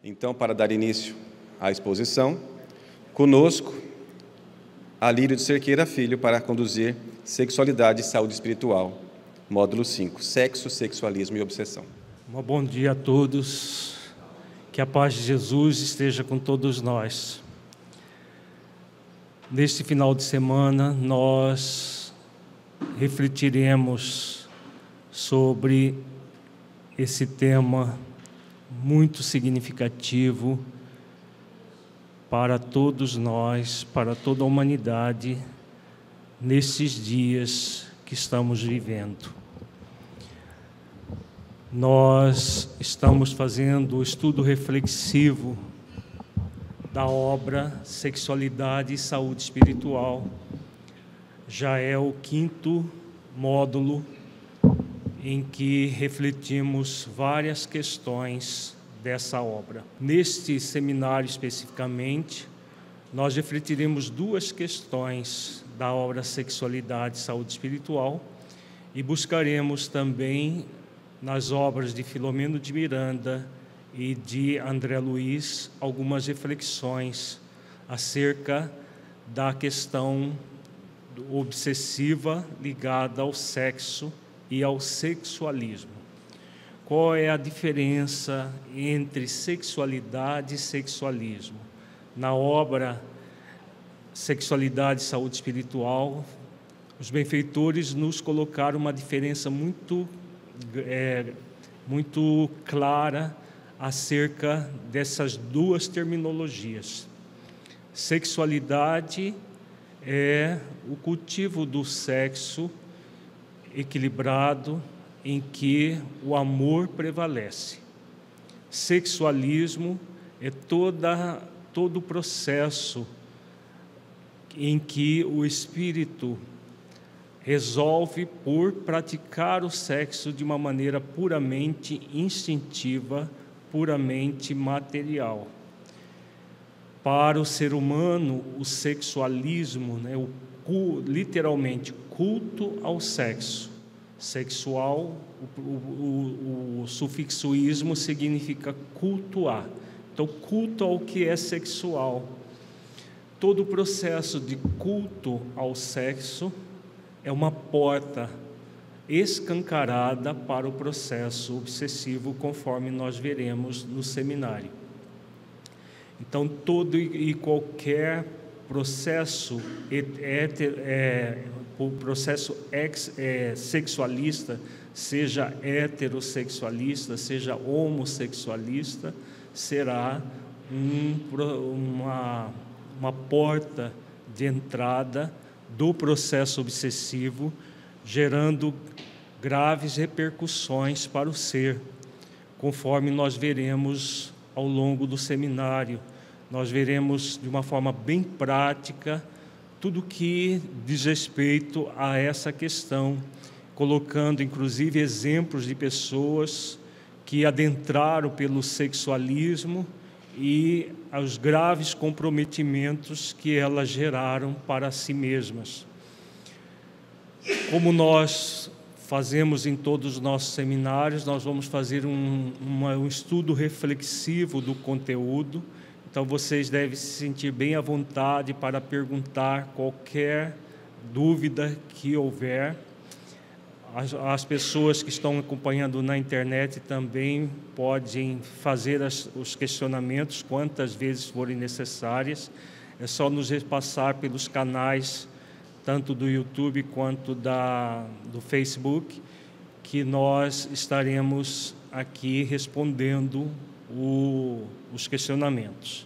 Então, para dar início à exposição, conosco, Alírio de Cerqueira Filho, para conduzir Sexualidade e Saúde Espiritual, módulo 5, Sexo, Sexualismo e Obsessão. Um bom dia a todos, que a paz de Jesus esteja com todos nós. Neste final de semana, nós refletiremos sobre esse tema muito significativo para todos nós, para toda a humanidade, nesses dias que estamos vivendo. Nós estamos fazendo o estudo reflexivo da obra Sexualidade e Saúde Espiritual. Já é o 5º módulo em que refletimos várias questões dessa obra. Neste seminário especificamente, nós refletiremos 2 questões da obra Sexualidade e Saúde Espiritual e buscaremos também nas obras de Filomeno de Miranda e de André Luiz algumas reflexões acerca da questão obsessiva ligada ao sexo e ao sexualismo. Qual é a diferença entre sexualidade e sexualismo? Na obra Sexualidade e Saúde Espiritual, os benfeitores nos colocaram uma diferença muito clara acerca dessas 2 terminologias. Sexualidade é o cultivo do sexo equilibrado, em que o amor prevalece. Sexualismo é todo o processo em que o espírito resolve por praticar o sexo de uma maneira puramente instintiva, puramente material. Para o ser humano, o sexualismo, literalmente, culto ao sexo. Sexual, o sufixo ismo significa cultuar. Então, culto ao que é sexual. Todo o processo de culto ao sexo é uma porta escancarada para o processo obsessivo, conforme nós veremos no seminário. Então, todo e qualquer processo sexualista, seja heterossexualista, seja homossexualista, será uma porta de entrada do processo obsessivo, gerando graves repercussões para o ser, conforme nós veremos ao longo do seminário. Nós veremos de uma forma bem prática tudo que diz respeito a essa questão, colocando inclusive exemplos de pessoas que adentraram pelo sexualismo e aos graves comprometimentos que elas geraram para si mesmas. Como nós fazemos em todos os nossos seminários, nós vamos fazer um estudo reflexivo do conteúdo. Então, vocês devem se sentir bem à vontade para perguntar qualquer dúvida que houver. As pessoas que estão acompanhando na internet também podem fazer os questionamentos quantas vezes forem necessárias. É só nos repassar pelos canais, tanto do YouTube quanto do Facebook, que nós estaremos aqui respondendo os questionamentos.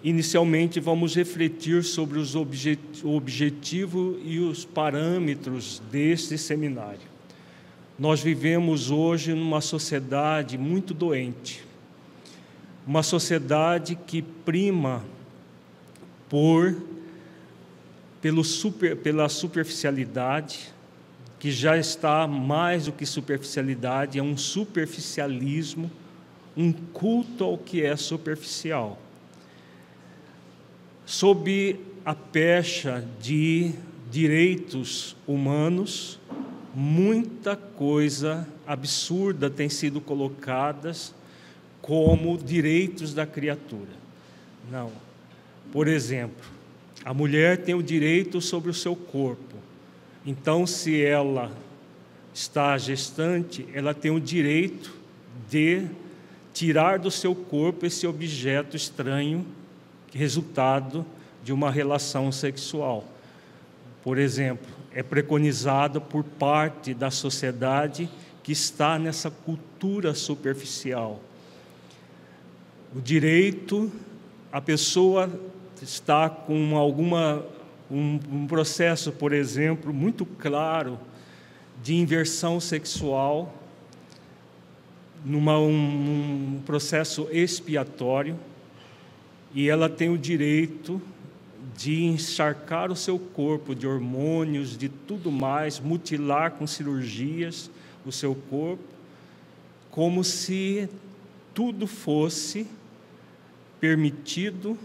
Inicialmente, vamos refletir sobre o objetivo e os parâmetros deste seminário. Nós vivemos hoje numa sociedade muito doente, uma sociedade que prima pela superficialidade, que já está mais do que superficialidade, é um superficialismo, um culto ao que é superficial. Sob a pecha de direitos humanos, muita coisa absurda tem sido colocada como direitos da criatura. Não. Por exemplo, a mulher tem o direito sobre o seu corpo. Então, se ela está gestante, ela tem o direito de tirar do seu corpo esse objeto estranho, resultado de uma relação sexual. Por exemplo, é preconizado por parte da sociedade que está nessa cultura superficial. O direito, a pessoa está com um processo, por exemplo, muito claro de inversão sexual, num processo expiatório, e ela tem o direito de encharcar o seu corpo de hormônios, de tudo mais, mutilar com cirurgias o seu corpo, como se tudo fosse permitido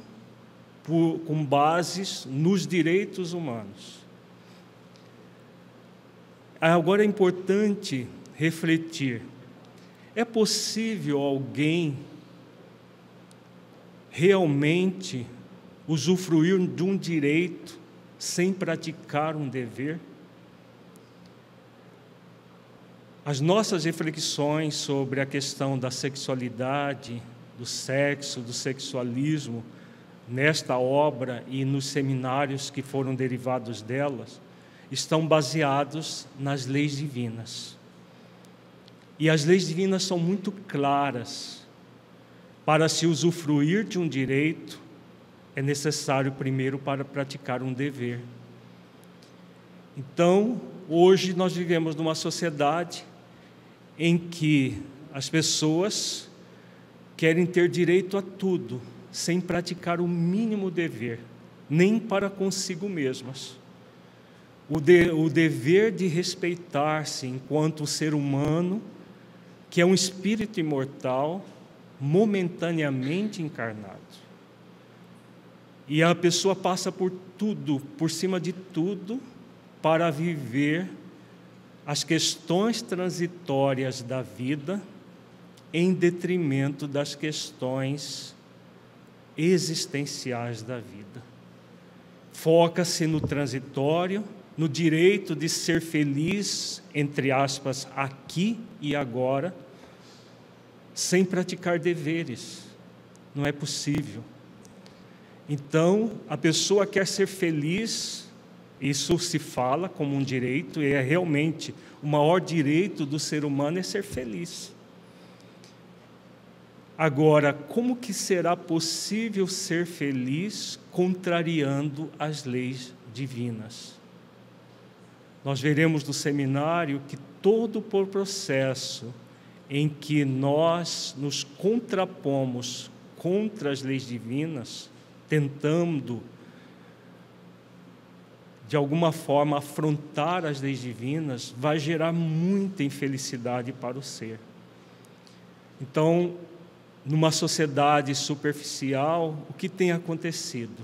com bases nos direitos humanos. Agora é importante refletir: é possível alguém realmente usufruir de um direito sem praticar um dever? As nossas reflexões sobre a questão da sexualidade, do sexo, do sexualismo, nesta obra e nos seminários que foram derivados delas, estão baseados nas leis divinas. E as leis divinas são muito claras. Para se usufruir de um direito, é necessário primeiro para praticar um dever. Então, hoje nós vivemos numa sociedade em que as pessoas querem ter direito a tudo, sem praticar o mínimo dever, nem para consigo mesmas. O dever de respeitar-se enquanto ser humano, que é um espírito imortal, momentaneamente encarnado. E a pessoa passa por tudo, por cima de tudo, para viver as questões transitórias da vida em detrimento das questões existenciais da vida. Foca-se no transitório, no direito de ser feliz, entre aspas, aqui e agora, sem praticar deveres. Não é possível. Então, a pessoa quer ser feliz, isso se fala como um direito, e é realmente o maior direito do ser humano é ser feliz. Agora, como que será possível ser feliz contrariando as leis divinas? Nós veremos no seminário que todo o processo em que nós nos contrapomos contra as leis divinas, tentando, de alguma forma, afrontar as leis divinas, vai gerar muita infelicidade para o ser. Então, numa sociedade superficial, o que tem acontecido?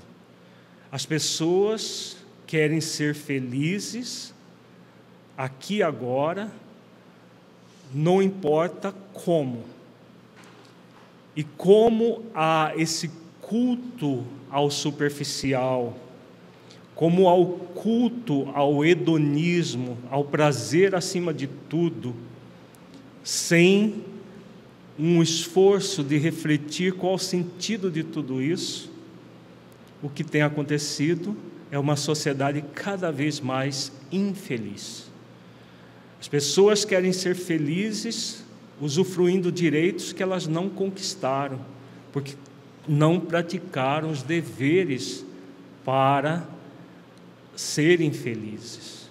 As pessoas querem ser felizes aqui e agora, não importa como. E como há esse culto ao superficial, como ao culto ao hedonismo, ao prazer acima de tudo, sem um esforço de refletir qual o sentido de tudo isso, o que tem acontecido é uma sociedade cada vez mais infeliz. As pessoas querem ser felizes usufruindo direitos que elas não conquistaram, porque não praticaram os deveres para serem felizes.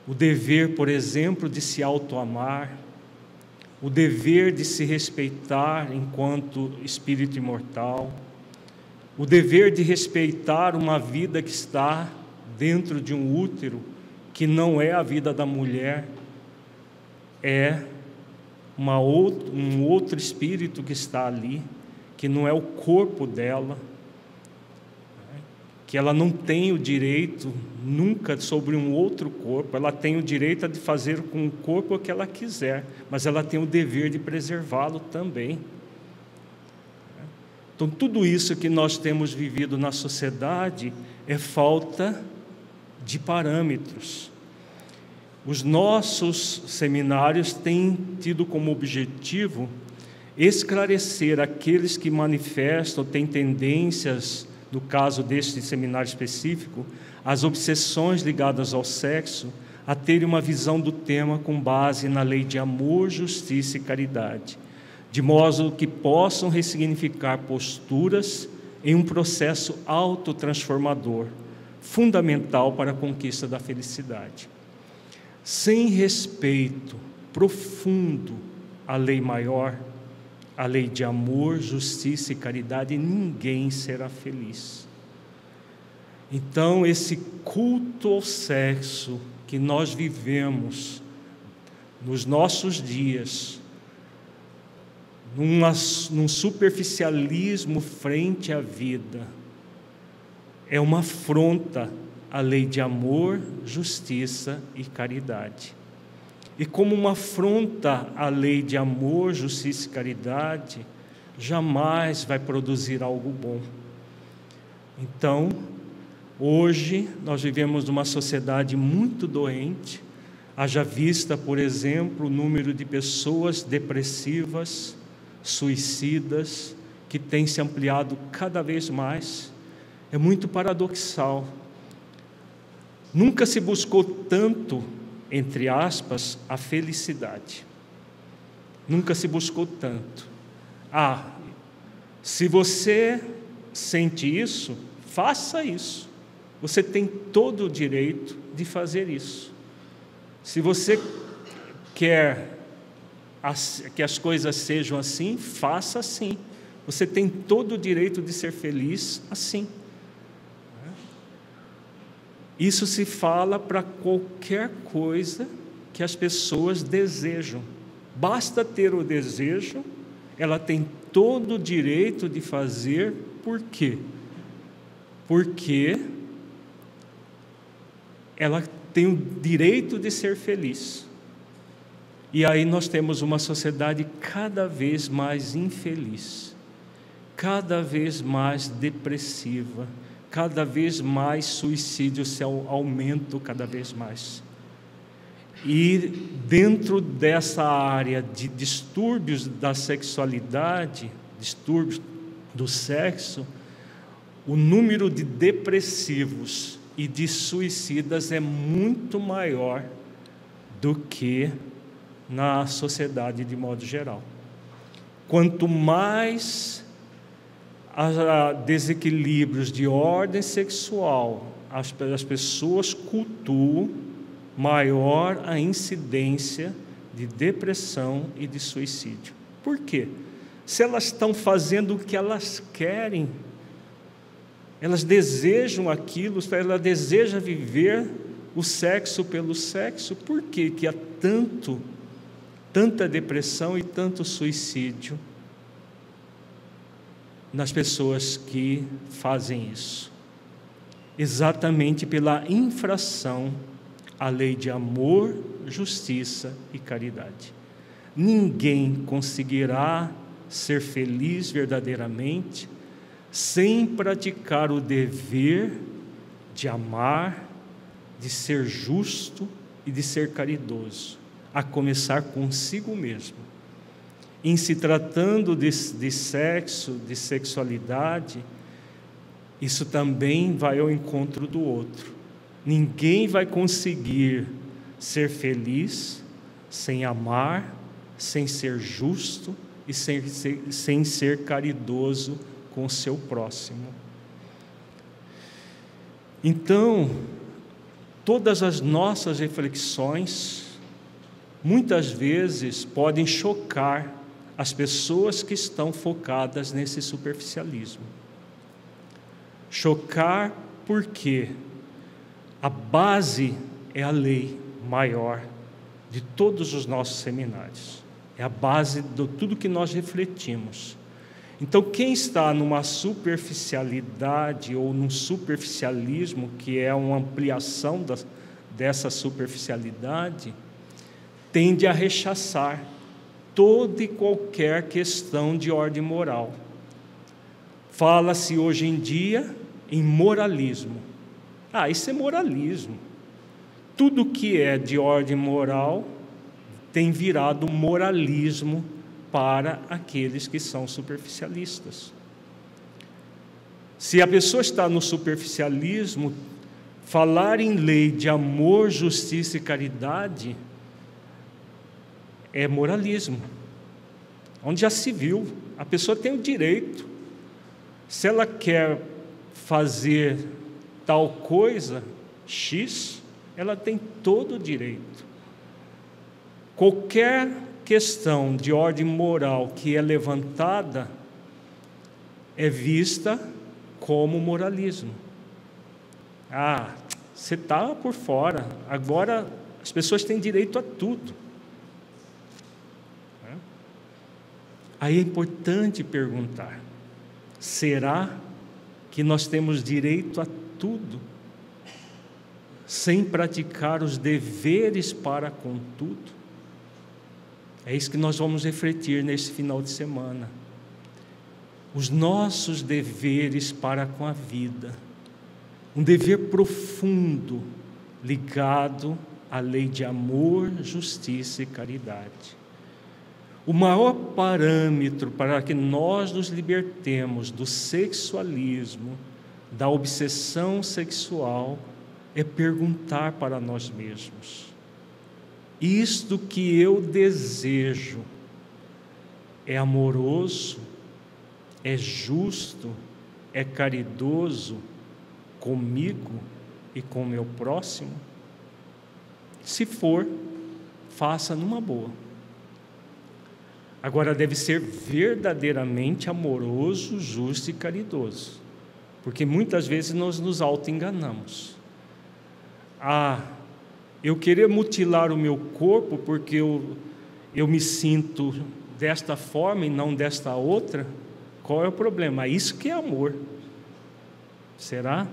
O dever, por exemplo, de se autoamar, o dever de se respeitar enquanto espírito imortal, o dever de respeitar uma vida que está dentro de um útero, que não é a vida da mulher, é um outro espírito que está ali, que não é o corpo dela, que ela não tem o direito nunca sobre um outro corpo, ela tem o direito de fazer com o corpo o que ela quiser, mas ela tem o dever de preservá-lo também. Então, tudo isso que nós temos vivido na sociedade é falta de parâmetros. Os nossos seminários têm tido como objetivo esclarecer aqueles que manifestam, têm tendências, no caso deste seminário específico, as obsessões ligadas ao sexo, a terem uma visão do tema com base na lei de amor, justiça e caridade, de modo que possam ressignificar posturas em um processo autotransformador, fundamental para a conquista da felicidade. Sem respeito profundo à lei maior, a lei de amor, justiça e caridade, ninguém será feliz. Então, esse culto ao sexo que nós vivemos nos nossos dias, num superficialismo frente à vida, é uma afronta à lei de amor, justiça e caridade. E como uma afronta à lei de amor, justiça e caridade, jamais vai produzir algo bom. Então, hoje, nós vivemos numa sociedade muito doente, haja vista, por exemplo, o número de pessoas depressivas, suicidas, que tem se ampliado cada vez mais. É muito paradoxal. Nunca se buscou tanto, entre aspas, a felicidade. Nunca se buscou tanto. Se você sente isso, faça isso. Você tem todo o direito de fazer isso. Se você quer que as coisas sejam assim, faça assim. Você tem todo o direito de ser feliz assim. Isso se fala para qualquer coisa que as pessoas desejam. Basta ter o desejo, ela tem todo o direito de fazer. Por quê? Porque ela tem o direito de ser feliz. E aí nós temos uma sociedade cada vez mais infeliz, cada vez mais depressiva, cada vez mais suicídios se aumentam cada vez mais. E dentro dessa área de distúrbios da sexualidade, distúrbios do sexo, o número de depressivos e de suicidas é muito maior do que na sociedade de modo geral. Quanto mais desequilíbrios de ordem sexual as pessoas cultuam, maior a incidência de depressão e de suicídio. Por quê? Se elas estão fazendo o que elas querem, elas desejam aquilo, elas desejam viver o sexo pelo sexo, por quê que há tanta depressão e tanto suicídio nas pessoas que fazem isso? Exatamente pela infração à lei de amor, justiça e caridade. Ninguém conseguirá ser feliz verdadeiramente sem praticar o dever de amar, de ser justo e de ser caridoso, a começar consigo mesmo. Em se tratando de sexo, de sexualidade, isso também vai ao encontro do outro. Ninguém vai conseguir ser feliz sem amar, sem ser justo e sem ser caridoso com o seu próximo. Então, todas as nossas reflexões, muitas vezes, podem chocar as pessoas que estão focadas nesse superficialismo. Chocar porque a base é a lei maior de todos os nossos seminários. É a base de tudo que nós refletimos. Então, quem está numa superficialidade ou num superficialismo, que é uma ampliação dessa superficialidade, tende a rechaçar toda e qualquer questão de ordem moral. Fala-se hoje em dia em moralismo. Isso é moralismo. Tudo que é de ordem moral tem virado moralismo para aqueles que são superficialistas. Se a pessoa está no superficialismo, falar em lei de amor, justiça e caridade é moralismo. Onde já se viu, a pessoa tem o direito. Se ela quer fazer tal coisa, X, ela tem todo o direito. Qualquer questão de ordem moral que é levantada é vista como moralismo. Você está por fora, agora as pessoas têm direito a tudo. Aí é importante perguntar: será que nós temos direito a tudo, sem praticar os deveres para com tudo? É isso que nós vamos refletir nesse final de semana. Os nossos deveres para com a vida. Um dever profundo, ligado à lei de amor, justiça e caridade. O maior parâmetro para que nós nos libertemos do sexualismo, da obsessão sexual, é perguntar para nós mesmos: isto que eu desejo é amoroso, é justo, é caridoso comigo e com o meu próximo? Se for, faça numa boa. Agora, deve ser verdadeiramente amoroso, justo e caridoso, porque muitas vezes nós nos auto-enganamos. Eu querer mutilar o meu corpo porque eu me sinto desta forma e não desta outra, qual é o problema? Isso que é amor. Será?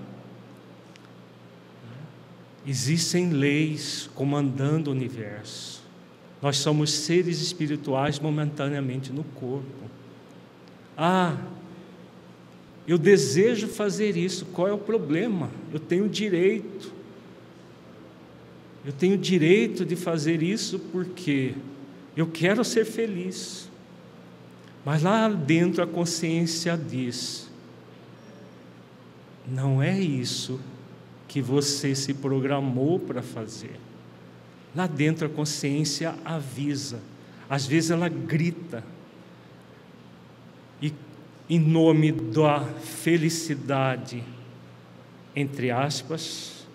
Existem leis comandando o universo. Nós somos seres espirituais momentaneamente no corpo. Eu desejo fazer isso, qual é o problema? Eu tenho direito. Eu tenho direito de fazer isso porque eu quero ser feliz. Mas lá dentro a consciência diz: não é isso que você se programou para fazer. Lá dentro a consciência avisa, às vezes ela grita, e em nome da felicidade, entre aspas,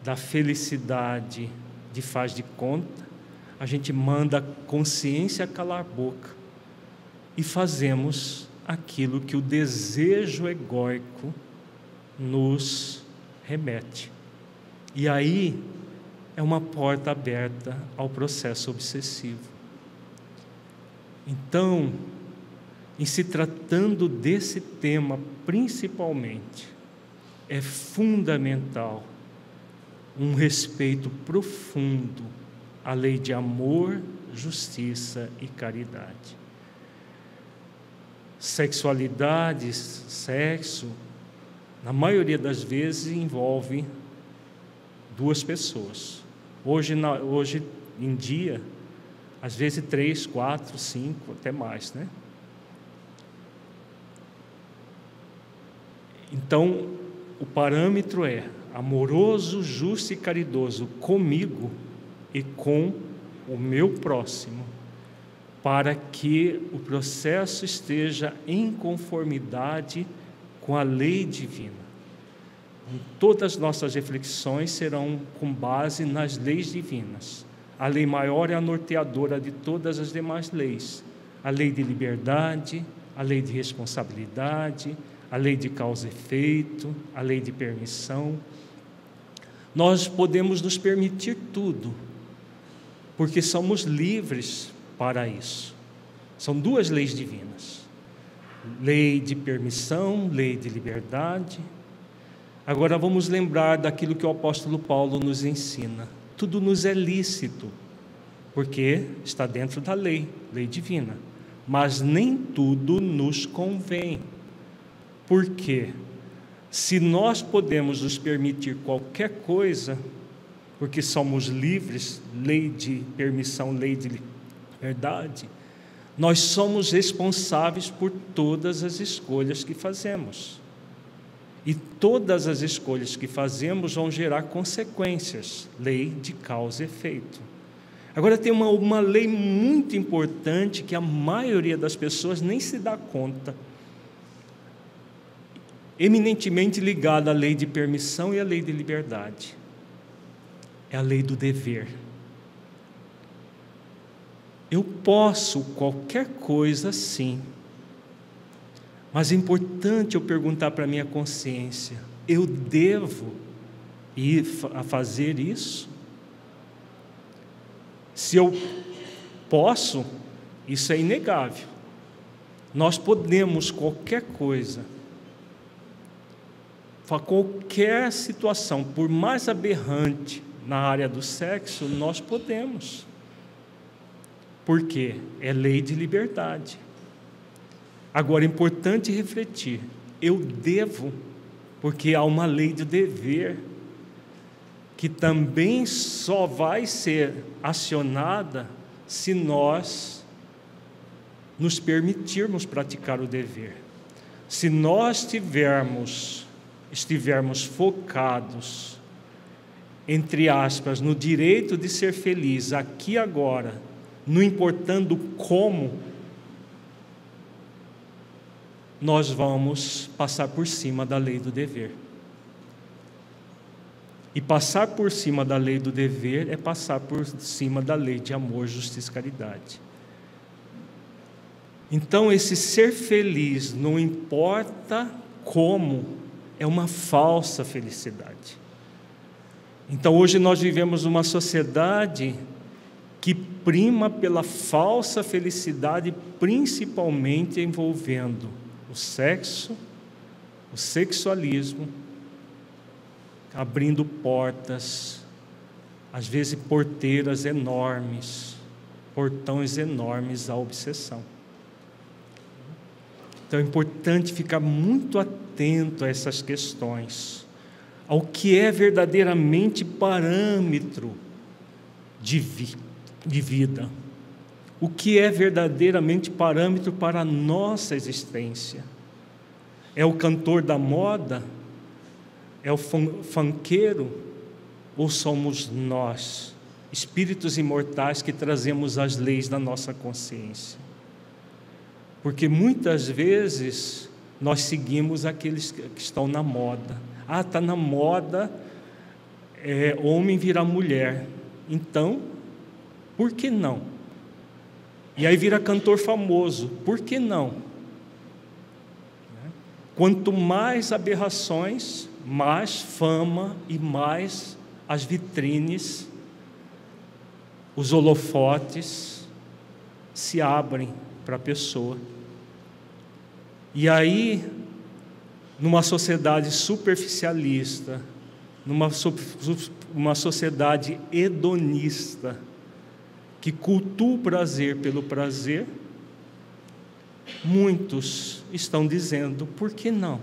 da felicidade de faz de conta, a gente manda a consciência calar a boca e fazemos aquilo que o desejo egóico nos remete. E aí é uma porta aberta ao processo obsessivo. Então, em se tratando desse tema principalmente, é fundamental um respeito profundo à lei de amor, justiça e caridade. Sexualidade, sexo, na maioria das vezes envolve duas pessoas. Hoje em dia, às vezes 3, 4, 5, até mais, né? Então, o parâmetro é amoroso, justo e caridoso comigo e com o meu próximo, para que o processo esteja em conformidade com a lei divina. Todas as nossas reflexões serão com base nas leis divinas. A lei maior é a norteadora de todas as demais leis. A lei de liberdade, a lei de responsabilidade, a lei de causa e efeito, a lei de permissão. Nós podemos nos permitir tudo, porque somos livres para isso. São duas leis divinas: lei de permissão, lei de liberdade. Agora vamos lembrar daquilo que o apóstolo Paulo nos ensina: tudo nos é lícito, porque está dentro da lei divina, mas nem tudo nos convém. Por quê? Se nós podemos nos permitir qualquer coisa, porque somos livres, lei de permissão, lei de liberdade, nós somos responsáveis por todas as escolhas que fazemos. E todas as escolhas que fazemos vão gerar consequências, lei de causa e efeito. Agora tem uma lei muito importante que a maioria das pessoas nem se dá conta, eminentemente ligada à lei de permissão e à lei de liberdade. É a lei do dever. Eu posso qualquer coisa, sim, mas é importante eu perguntar para a minha consciência: eu devo ir a fazer isso? Se eu posso, isso é inegável. Nós podemos qualquer coisa, qualquer situação, por mais aberrante na área do sexo, nós podemos. Por quê? É lei de liberdade. Agora, é importante refletir: eu devo, porque há uma lei de dever, que também só vai ser acionada se nós nos permitirmos praticar o dever. Se nós estivermos focados, entre aspas, no direito de ser feliz aqui e agora, não importando como, nós vamos passar por cima da lei do dever. E passar por cima da lei do dever é passar por cima da lei de amor, justiça e caridade. Então, esse ser feliz, não importa como, é uma falsa felicidade. Então, hoje nós vivemos uma sociedade que prima pela falsa felicidade, principalmente envolvendo o sexo, o sexualismo, abrindo portas, às vezes porteiras enormes, portões enormes à obsessão. Então é importante ficar muito atento a essas questões, ao que é verdadeiramente parâmetro de vida, o que é verdadeiramente parâmetro para a nossa existência. É o cantor da moda? É o funkeiro? Ou somos nós, espíritos imortais que trazemos as leis da nossa consciência? Porque muitas vezes nós seguimos aqueles que estão na moda. Ah, está na moda homem virar mulher. Então, por que não? E aí vira cantor famoso. Por que não? Quanto mais aberrações, mais fama e mais as vitrines, os holofotes se abrem para a pessoa. E aí, numa sociedade superficialista, numa sociedade hedonista, que cultua o prazer pelo prazer, muitos estão dizendo: por que não?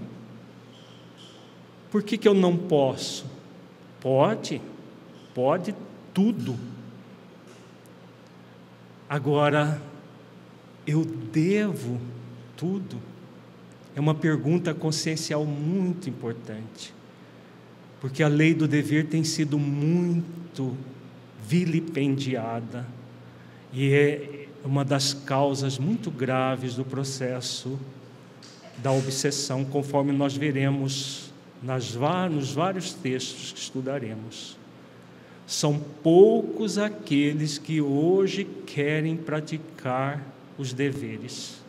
Por que eu não posso? Pode tudo. Agora, eu devo tudo? É uma pergunta consciencial muito importante, porque a lei do dever tem sido muito vilipendiada e é uma das causas muito graves do processo da obsessão, conforme nós veremos nos vários textos que estudaremos. São poucos aqueles que hoje querem praticar os deveres.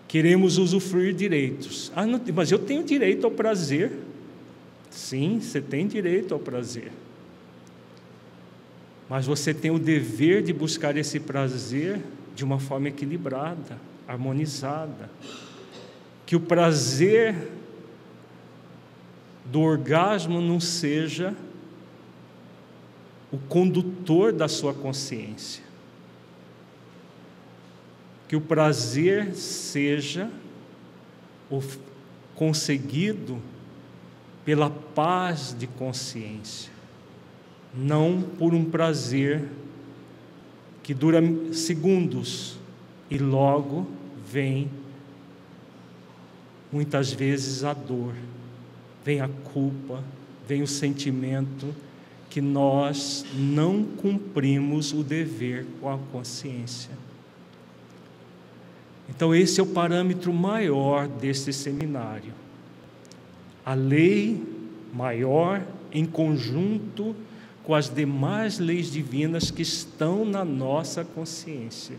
Queremos usufruir direitos. Ah, não, mas eu tenho direito ao prazer. Sim, você tem direito ao prazer. Mas você tem o dever de buscar esse prazer de uma forma equilibrada, harmonizada. Que o prazer do orgasmo não seja o condutor da sua consciência. Que o prazer seja conseguido pela paz de consciência, não por um prazer que dura segundos e logo vem, muitas vezes, a dor, vem a culpa, vem o sentimento que nós não cumprimos o dever com a consciência. Então esse é o parâmetro maior desse seminário. A lei maior em conjunto com as demais leis divinas que estão na nossa consciência.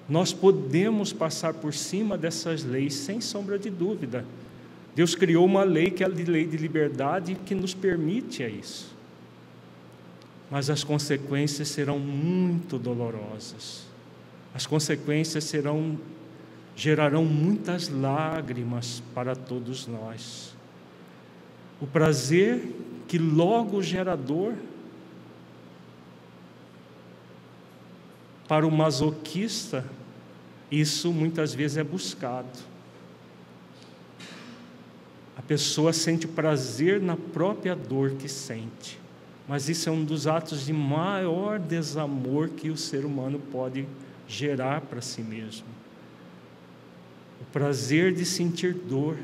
Nós podemos passar por cima dessas leis sem sombra de dúvida. Deus criou uma lei que é a lei de liberdade que nos permite isso. Mas as consequências serão muito dolorosas. As consequências gerarão muitas lágrimas para todos nós. O prazer que logo gera dor, para o masoquista, isso muitas vezes é buscado. A pessoa sente prazer na própria dor que sente, mas isso é um dos atos de maior desamor que o ser humano pode gerar para si mesmo. O prazer de sentir dor,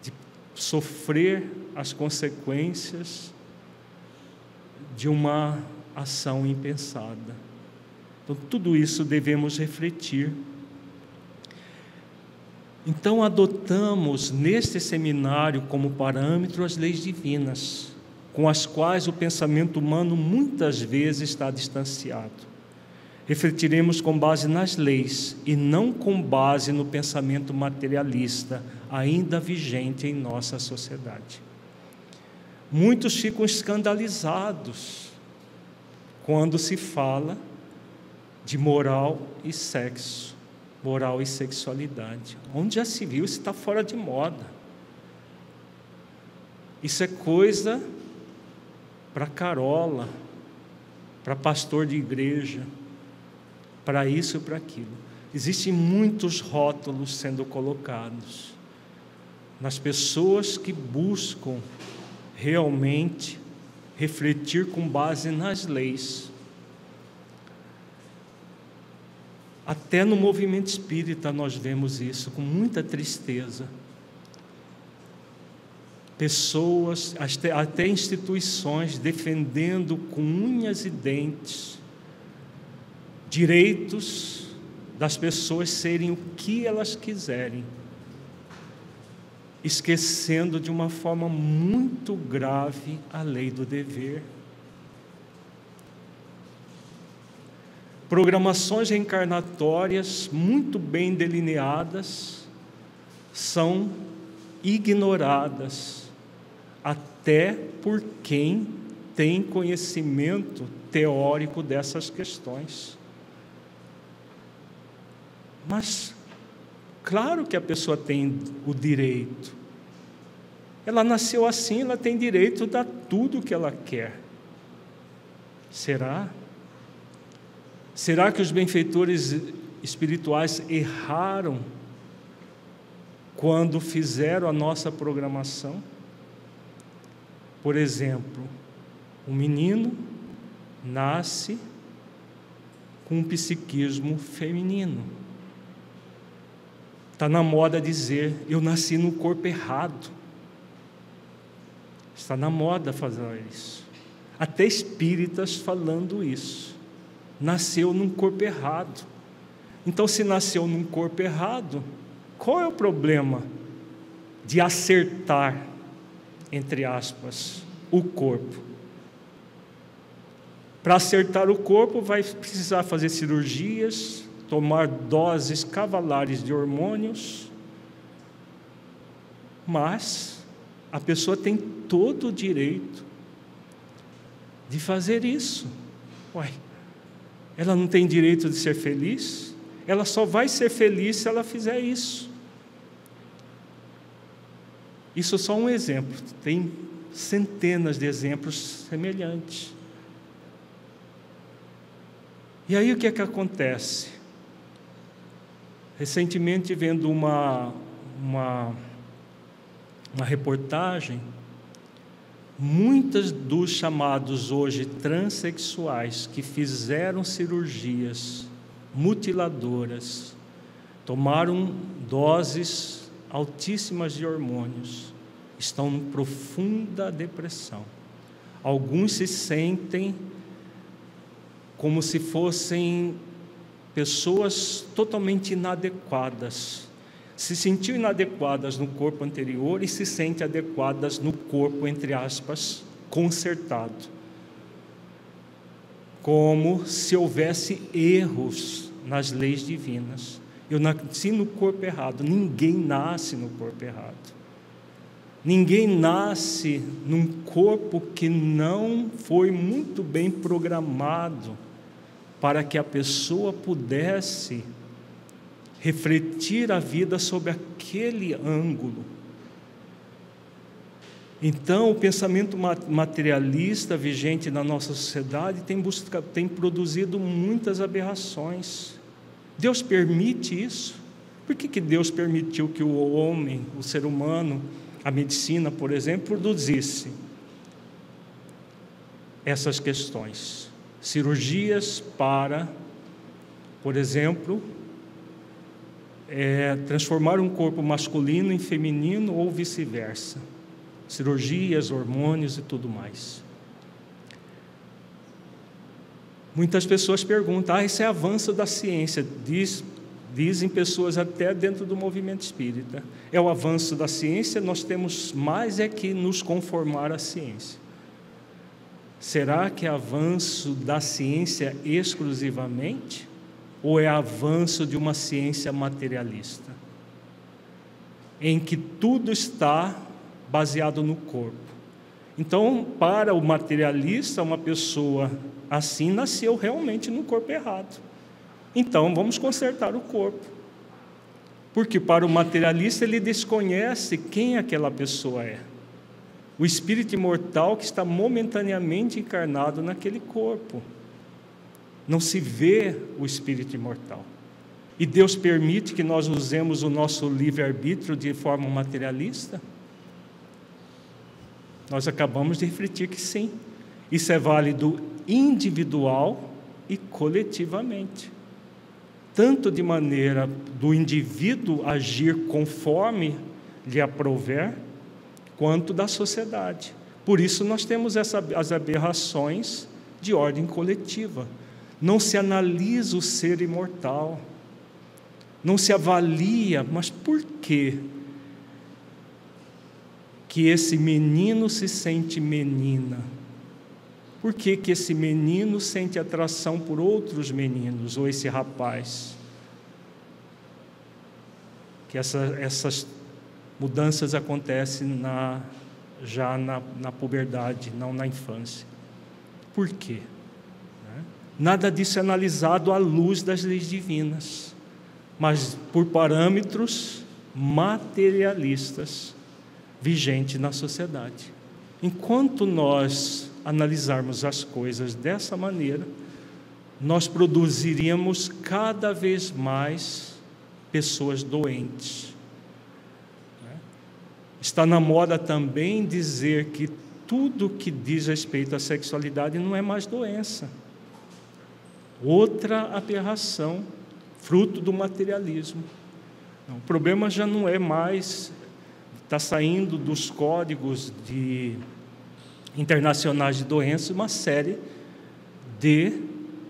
de sofrer as consequências de uma ação impensada. Então, tudo isso devemos refletir. Então, adotamos neste seminário como parâmetro as leis divinas, com as quais o pensamento humano muitas vezes está distanciado. Refletiremos com base nas leis e não com base no pensamento materialista ainda vigente em nossa sociedade. Muitos ficam escandalizados quando se fala de moral e sexo, moral e sexualidade. Onde já se viu, isso está fora de moda. Isso é coisa para carola, para pastor de igreja, para isso e para aquilo. Existem muitos rótulos sendo colocados nas pessoas que buscam realmente refletir com base nas leis. Até no movimento espírita nós vemos isso com muita tristeza. Pessoas, até instituições defendendo com unhas e dentes direitos das pessoas serem o que elas quiserem, esquecendo de uma forma muito grave a lei do dever. Programações reencarnatórias muito bem delineadas são ignoradas até por quem tem conhecimento teórico dessas questões. Mas, claro que a pessoa tem o direito. Ela nasceu assim, ela tem direito a tudo o que ela quer. Será? Será que os benfeitores espirituais erraram quando fizeram a nossa programação? Por exemplo, um menino nasce com um psiquismo feminino. Está na moda dizer, eu nasci no corpo errado. Está na moda fazer isso. Até espíritas falando isso. Nasceu num corpo errado. Então, se nasceu num corpo errado, qual é o problema de acertar, entre aspas, o corpo? Para acertar o corpo, vai precisar fazer cirurgias, tomar doses cavalares de hormônios, mas a pessoa tem todo o direito de fazer isso. Uai, ela não tem direito de ser feliz? Ela só vai ser feliz se ela fizer isso. Isso é só um exemplo, tem centenas de exemplos semelhantes. E aí o que é que acontece? Recentemente, vendo uma reportagem, muitos dos chamados hoje transexuais que fizeram cirurgias mutiladoras, tomaram doses altíssimas de hormônios, estão em profunda depressão. Alguns se sentem como se fossem pessoas totalmente inadequadas. Se sentiu inadequadas no corpo anterior e se sentem adequadas no corpo, entre aspas, consertado. Como se houvesse erros nas leis divinas. Eu nasci no corpo errado. Ninguém nasce no corpo errado. Ninguém nasce num corpo que não foi muito bem programado para que a pessoa pudesse refletir a vida sob aquele ângulo. Então, o pensamento materialista vigente na nossa sociedade tem produzido muitas aberrações. Deus permite isso? Por que Deus permitiu que o homem, o ser humano, a medicina, por exemplo, produzisse essas questões? Cirurgias para, por exemplo, transformar um corpo masculino em feminino ou vice-versa. Cirurgias, hormônios e tudo mais. Muitas pessoas perguntam, isso é avanço da ciência. Dizem pessoas até dentro do movimento espírita. É o avanço da ciência, nós temos mais que nos conformar à ciência. Será que é avanço da ciência exclusivamente? Ou é avanço de uma ciência materialista? Em que tudo está baseado no corpo. Então, para o materialista, uma pessoa assim nasceu realmente no corpo errado. Então, vamos consertar o corpo. Porque para o materialista, ele desconhece quem aquela pessoa é. O espírito imortal que está momentaneamente encarnado naquele corpo. Não se vê o espírito imortal. E Deus permite que nós usemos o nosso livre-arbítrio de forma materialista? Nós acabamos de refletir que sim. Isso é válido individual e coletivamente. Tanto de maneira do indivíduo agir conforme lhe aprouver, quanto da sociedade. Por isso nós temos as aberrações de ordem coletiva. Não se analisa o ser imortal. Não se avalia, mas por quê? Que esse menino se sente menina? Por que esse menino sente atração por outros meninos, ou esse rapaz? Que essas mudanças acontecem já na puberdade, não na infância. Por quê? Nada disso é analisado à luz das leis divinas, mas por parâmetros materialistas vigente na sociedade. Enquanto nós analisarmos as coisas dessa maneira, nós produziríamos cada vez mais pessoas doentes. Está na moda também dizer que tudo que diz respeito à sexualidade não é mais doença. Outra aberração, fruto do materialismo. O problema já não é mais... Está saindo dos códigos internacionais de doenças uma série de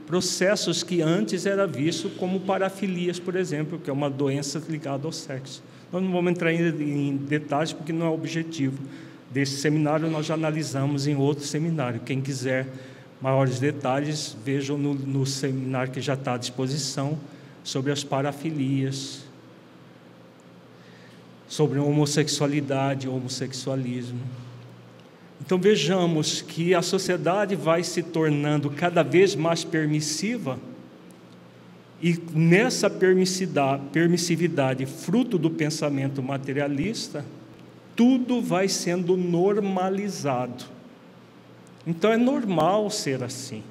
processos que antes era visto como parafilias, por exemplo, que é uma doença ligada ao sexo. Nós não vamos entrar em detalhes porque não é o objetivo desse seminário, nós já analisamos em outro seminário. Quem quiser maiores detalhes, vejam no seminário que já está à disposição sobre as parafilias, sobre a homossexualidade e homossexualismo. Então vejamos que a sociedade vai se tornando cada vez mais permissiva, e nessa permissividade, fruto do pensamento materialista, tudo vai sendo normalizado. Então é normal ser assim.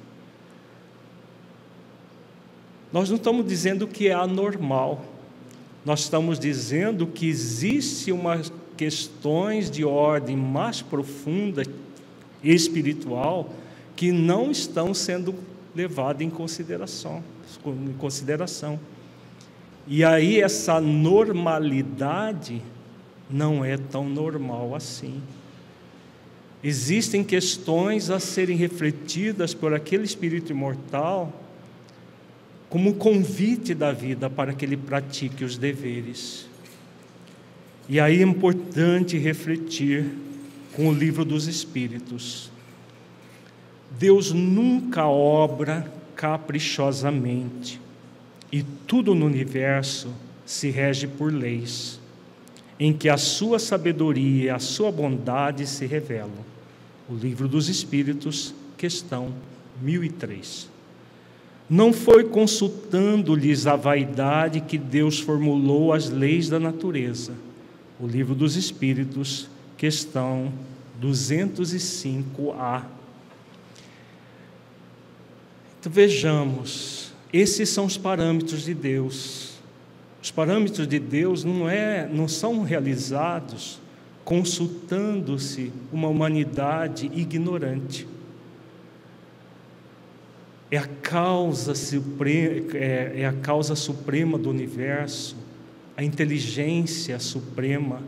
Nós não estamos dizendo que é anormal. nós estamos dizendo que existe umas questões de ordem mais profunda, espiritual, que não estão sendo levadas em consideração. E aí essa normalidade não é tão normal assim. Existem questões a serem refletidas por aquele espírito imortal como convite da vida para que ele pratique os deveres. E aí é importante refletir com o livro dos Espíritos. Deus nunca obra caprichosamente, e tudo no universo se rege por leis, em que a sua sabedoria e a sua bondade se revelam. O livro dos Espíritos, questão 1003. Não foi consultando-lhes a vaidade que Deus formulou as leis da natureza. O livro dos Espíritos, questão 205A. Então vejamos, esses são os parâmetros de Deus. Os parâmetros de Deus não são realizados consultando-se uma humanidade ignorante. É a causa suprema do universo, a inteligência suprema,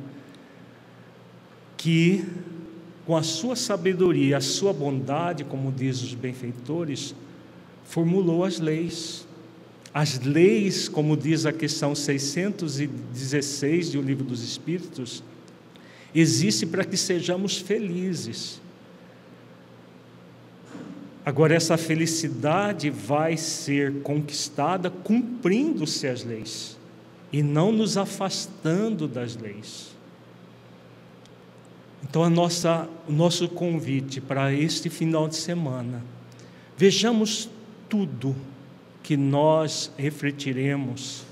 que, com a sua sabedoria, a sua bondade, como diz os benfeitores, formulou as leis. As leis, como diz a questão 616 do Livro dos Espíritos, existem para que sejamos felizes. Agora, essa felicidade vai ser conquistada cumprindo-se as leis, e não nos afastando das leis. Então, o nosso convite para este final de semana, vejamos tudo que nós refletiremos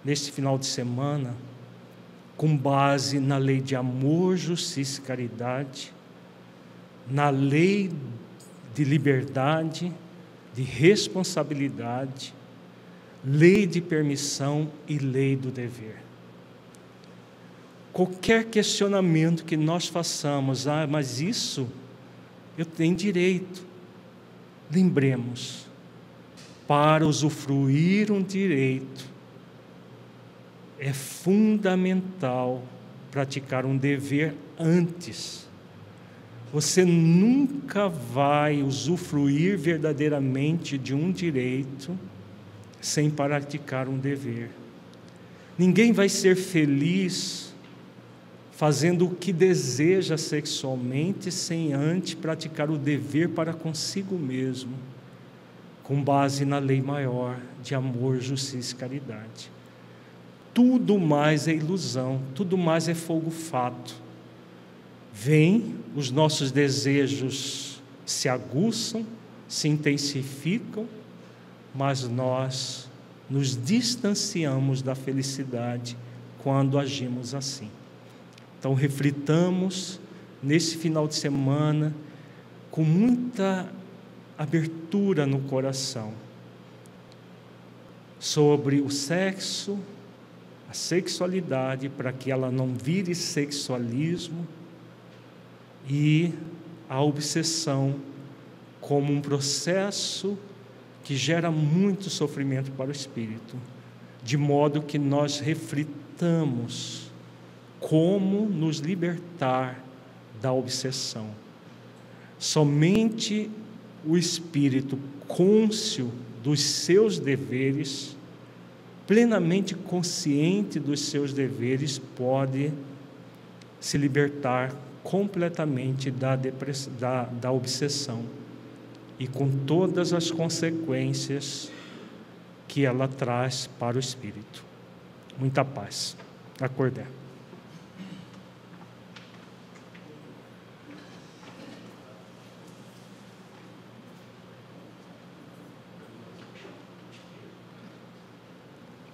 neste final de semana, com base na lei de amor, justiça e caridade, na lei de liberdade, de responsabilidade, lei de permissão e lei do dever. Qualquer questionamento que nós façamos, mas isso eu tenho direito, lembremos, para usufruir um direito, é fundamental praticar um dever antes. Você nunca vai usufruir verdadeiramente de um direito sem praticar um dever. Ninguém vai ser feliz fazendo o que deseja sexualmente sem antes praticar o dever para consigo mesmo, com base na lei maior de amor, justiça e caridade. Tudo mais é ilusão, tudo mais é fogo fato. Vem, os nossos desejos se aguçam, se intensificam, mas nós nos distanciamos da felicidade quando agimos assim. Então, reflitamos nesse final de semana com muita abertura no coração sobre o sexo, a sexualidade, para que ela não vire sexualismo, e a obsessão como um processo que gera muito sofrimento para o espírito, de modo que nós reflitamos como nos libertar da obsessão. Somente o espírito cônscio dos seus deveres, plenamente consciente dos seus deveres, pode se libertar completamente da obsessão, e com todas as consequências que ela traz para o espírito. Muita paz. Acordar.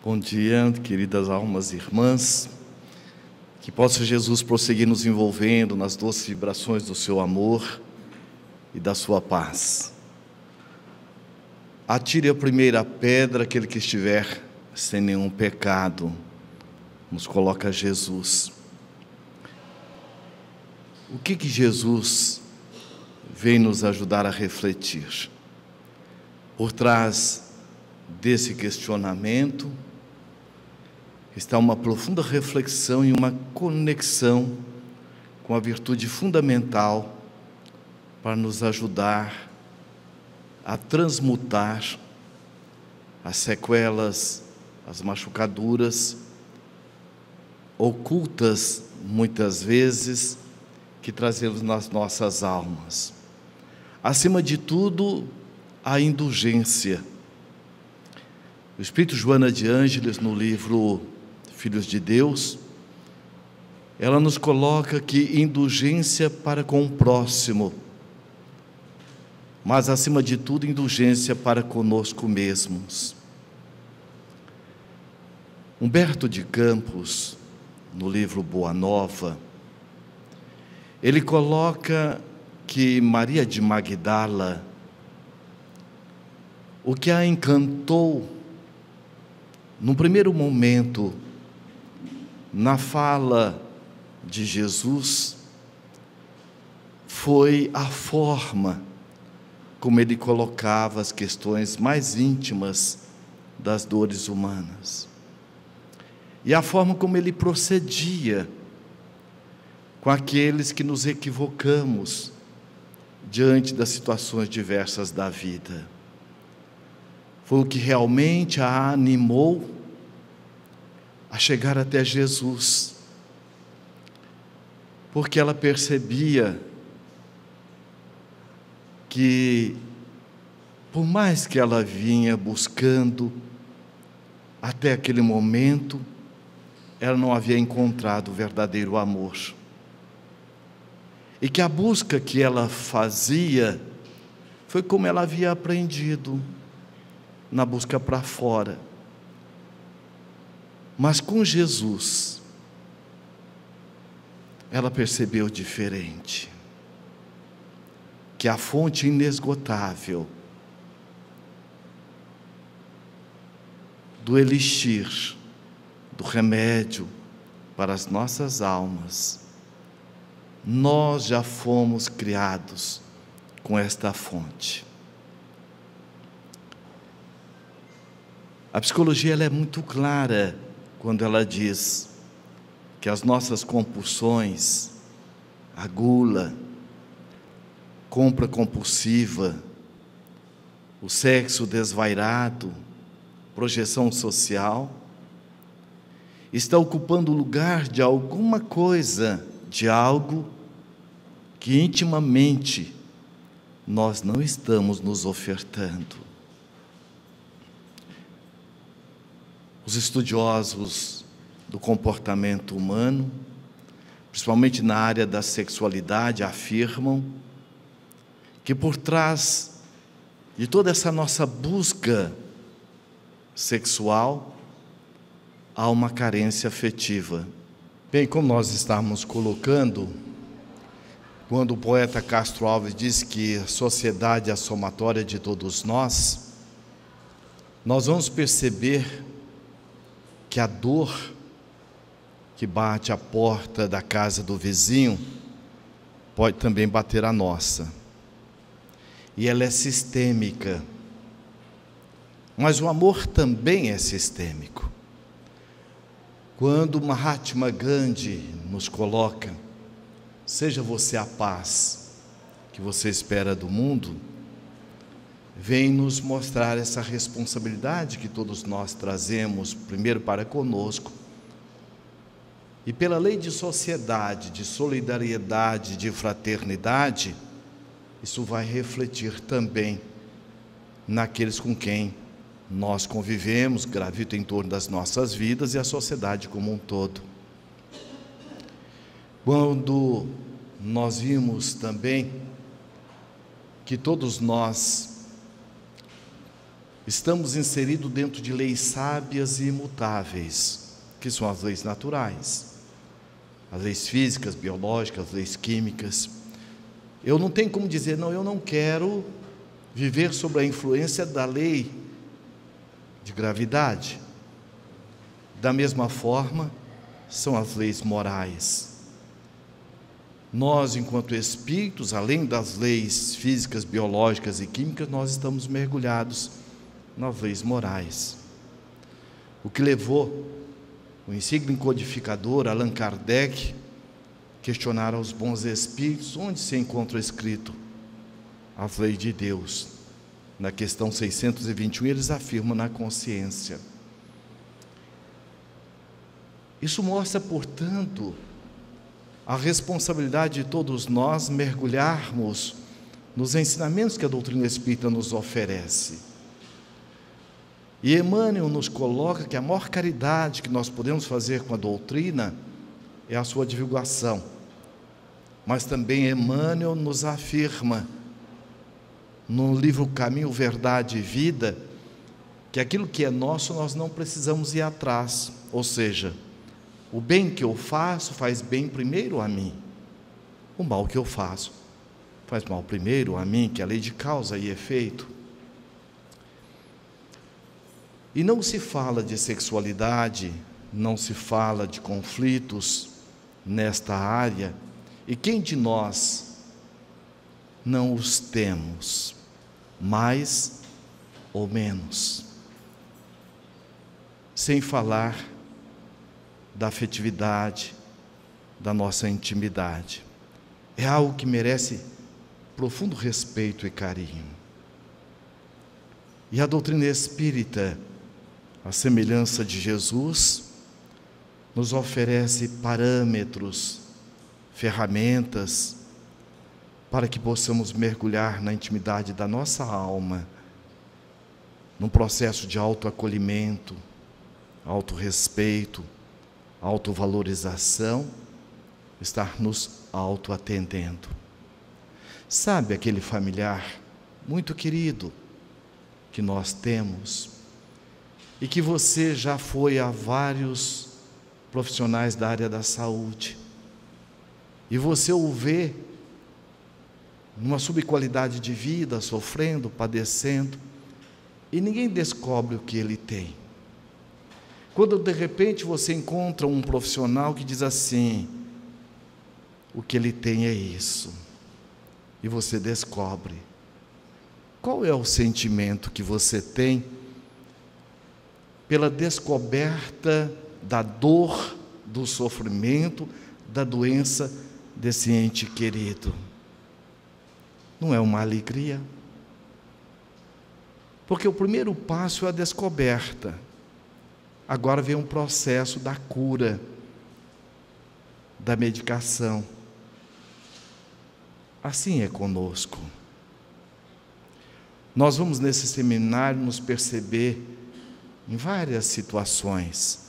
Bom dia, queridas almas e irmãs. Que possa Jesus prosseguir nos envolvendo nas doces vibrações do seu amor e da sua paz. Atire a primeira pedra aquele que estiver sem nenhum pecado. nos coloca Jesus. O que Jesus vem nos ajudar a refletir? Por trás desse questionamento está uma profunda reflexão e uma conexão com a virtude fundamental para nos ajudar a transmutar as sequelas, as machucaduras ocultas, muitas vezes, que trazemos nas nossas almas. Acima de tudo, a indulgência. O Espírito Joana de Ângeles, no livro Filhos de Deus, ela nos coloca que indulgência para com o próximo, mas acima de tudo, indulgência para conosco mesmos. Humberto de Campos, no livro Boa Nova, ele coloca que Maria de Magdala, o que a encantou, num primeiro momento, na fala de Jesus, foi a forma como ele colocava as questões mais íntimas das dores humanas, e a forma como ele procedia com aqueles que nos equivocamos diante das situações diversas da vida. Foi o que realmente a animou a chegar até Jesus, porque ela percebia que, por mais que ela vinha buscando até aquele momento, ela não havia encontrado o verdadeiro amor. E que a busca que ela fazia foi como ela havia aprendido, na busca para fora. Mas com Jesus, ela percebeu diferente, que a fonte inesgotável do elixir, do remédio para as nossas almas, nós já fomos criados com esta fonte. A psicologia ela é muito clara quando ela diz que as nossas compulsões, a gula, compra compulsiva, o sexo desvairado, projeção social, está ocupando o lugar de alguma coisa, de algo que intimamente nós não estamos nos ofertando. Os estudiosos do comportamento humano, principalmente na área da sexualidade, afirmam que por trás de toda essa nossa busca sexual há uma carência afetiva. Bem, como nós estamos colocando, quando o poeta Castro Alves diz que a sociedade é a somatória de todos nós, nós vamos perceber que a dor que bate à porta da casa do vizinho pode também bater a nossa. E ela é sistêmica. Mas o amor também é sistêmico. Quando Mahatma Gandhi nos coloca, seja você a paz que você espera do mundo, vem nos mostrar essa responsabilidade que todos nós trazemos, primeiro para conosco, e pela lei de sociedade, de solidariedade, de fraternidade, isso vai refletir também naqueles com quem nós convivemos, gravita em torno das nossas vidas e a sociedade como um todo. Quando nós vimos também que todos nós estamos inseridos dentro de leis sábias e imutáveis, que são as leis naturais, as leis físicas, biológicas, as leis químicas. Eu não tenho como dizer, não, eu não quero viver sob a influência da lei de gravidade. Da mesma forma, são as leis morais. Nós, enquanto espíritos, além das leis físicas, biológicas e químicas, nós estamos mergulhados nas leis morais. O que levou o insigne codificador Allan Kardec a questionar aos bons espíritos onde se encontra escrito as leis de Deus. Na questão 621, eles afirmam na consciência. Isso mostra, portanto, a responsabilidade de todos nós mergulharmos nos ensinamentos que a doutrina espírita nos oferece. E Emmanuel nos coloca que a maior caridade que nós podemos fazer com a doutrina é a sua divulgação. Mas também Emmanuel nos afirma, no livro Caminho, Verdade e Vida, que aquilo que é nosso nós não precisamos ir atrás, ou seja, o bem que eu faço faz bem primeiro a mim, o mal que eu faço faz mal primeiro a mim, que é a lei de causa e efeito. E não se fala de sexualidade, não se fala de conflitos nesta área, e quem de nós não os temos, mais ou menos? Sem falar da afetividade, da nossa intimidade. É algo que merece profundo respeito e carinho. E a doutrina espírita, a semelhança de Jesus, nos oferece parâmetros, ferramentas, para que possamos mergulhar na intimidade da nossa alma, num processo de autoacolhimento, autorrespeito, autovalorização, estar nos autoatendendo. Sabe aquele familiar muito querido que nós temos e que você já foi a vários profissionais da área da saúde e você o vê numa subqualidade de vida, sofrendo, padecendo, e ninguém descobre o que ele tem. Quando de repente você encontra um profissional que diz assim: o que ele tem é isso, e você descobre. Qual é o sentimento que você tem pela descoberta da dor, do sofrimento, da doença desse ente querido? Não é uma alegria? Porque o primeiro passo é a descoberta. Agora vem um processo da cura, da medicação. Assim é conosco. Nós vamos nesse seminário nos perceber em várias situações,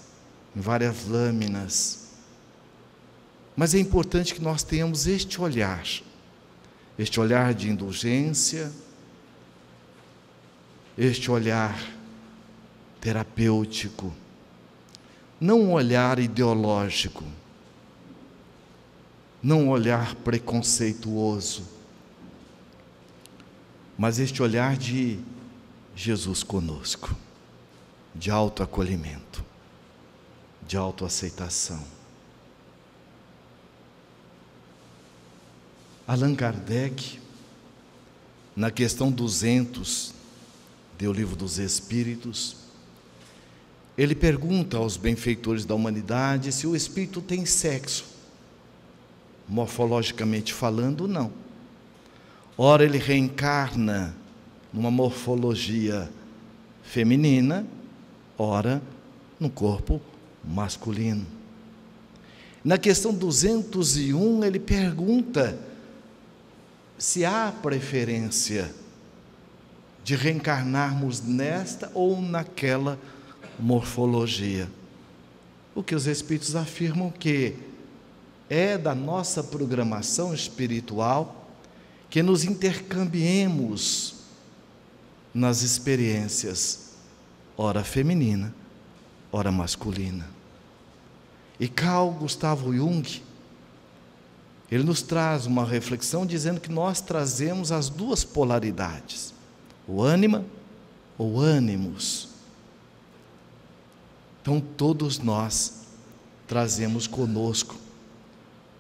em várias lâminas. Mas é importante que nós tenhamos este olhar de indulgência, este olhar terapêutico, não um olhar ideológico, não um olhar preconceituoso, mas este olhar de Jesus conosco, de autoacolhimento, de autoaceitação. Allan Kardec, na questão 200 do Livro dos Espíritos, ele pergunta aos benfeitores da humanidade se o espírito tem sexo. Morfologicamente falando, não. Ora ele reencarna numa morfologia feminina, ora no corpo masculino. Na questão 201, ele pergunta se há preferência de reencarnarmos nesta ou naquela morfologia. O que os espíritos afirmam que é da nossa programação espiritual que nos intercambiemos nas experiências, ora feminina, ora masculina. E Carl Gustav Jung, ele nos traz uma reflexão dizendo que nós trazemos as duas polaridades, o ânima ou ânimos. Então todos nós trazemos conosco,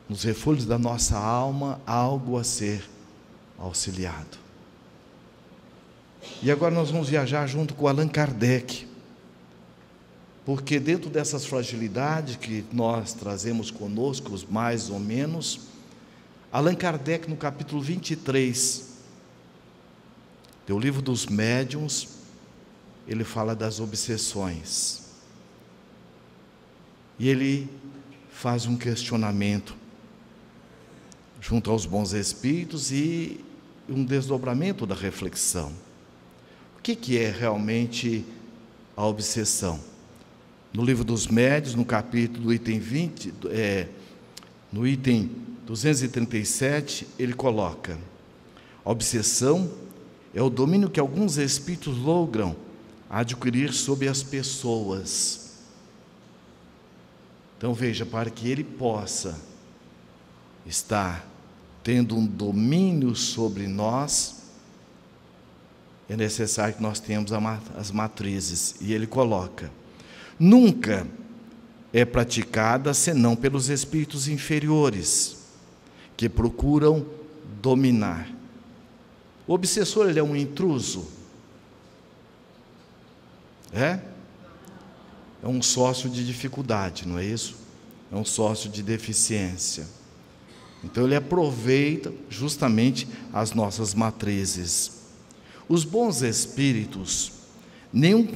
nos refúgios da nossa alma, algo a ser auxiliado. E agora nós vamos viajar junto com Allan Kardec, porque dentro dessas fragilidades que nós trazemos conosco, mais ou menos, Allan Kardec, no capítulo 23 do Livro dos Médiuns, ele fala das obsessões. E ele faz um questionamento junto aos bons espíritos e um desdobramento da reflexão. O que é realmente a obsessão? No Livro dos Médiuns, no capítulo item 20, no item 237, ele coloca: a obsessão é o domínio que alguns espíritos logram adquirir sobre as pessoas. Então veja, para que ele possa estar tendo um domínio sobre nós, é necessário que nós tenhamos as matrizes. E ele coloca: nunca é praticada senão pelos espíritos inferiores, que procuram dominar. O obsessor, ele é um intruso? É um sócio de dificuldade, não é isso? É um sócio de deficiência. Então ele aproveita justamente as nossas matrizes. Os bons espíritos nenhum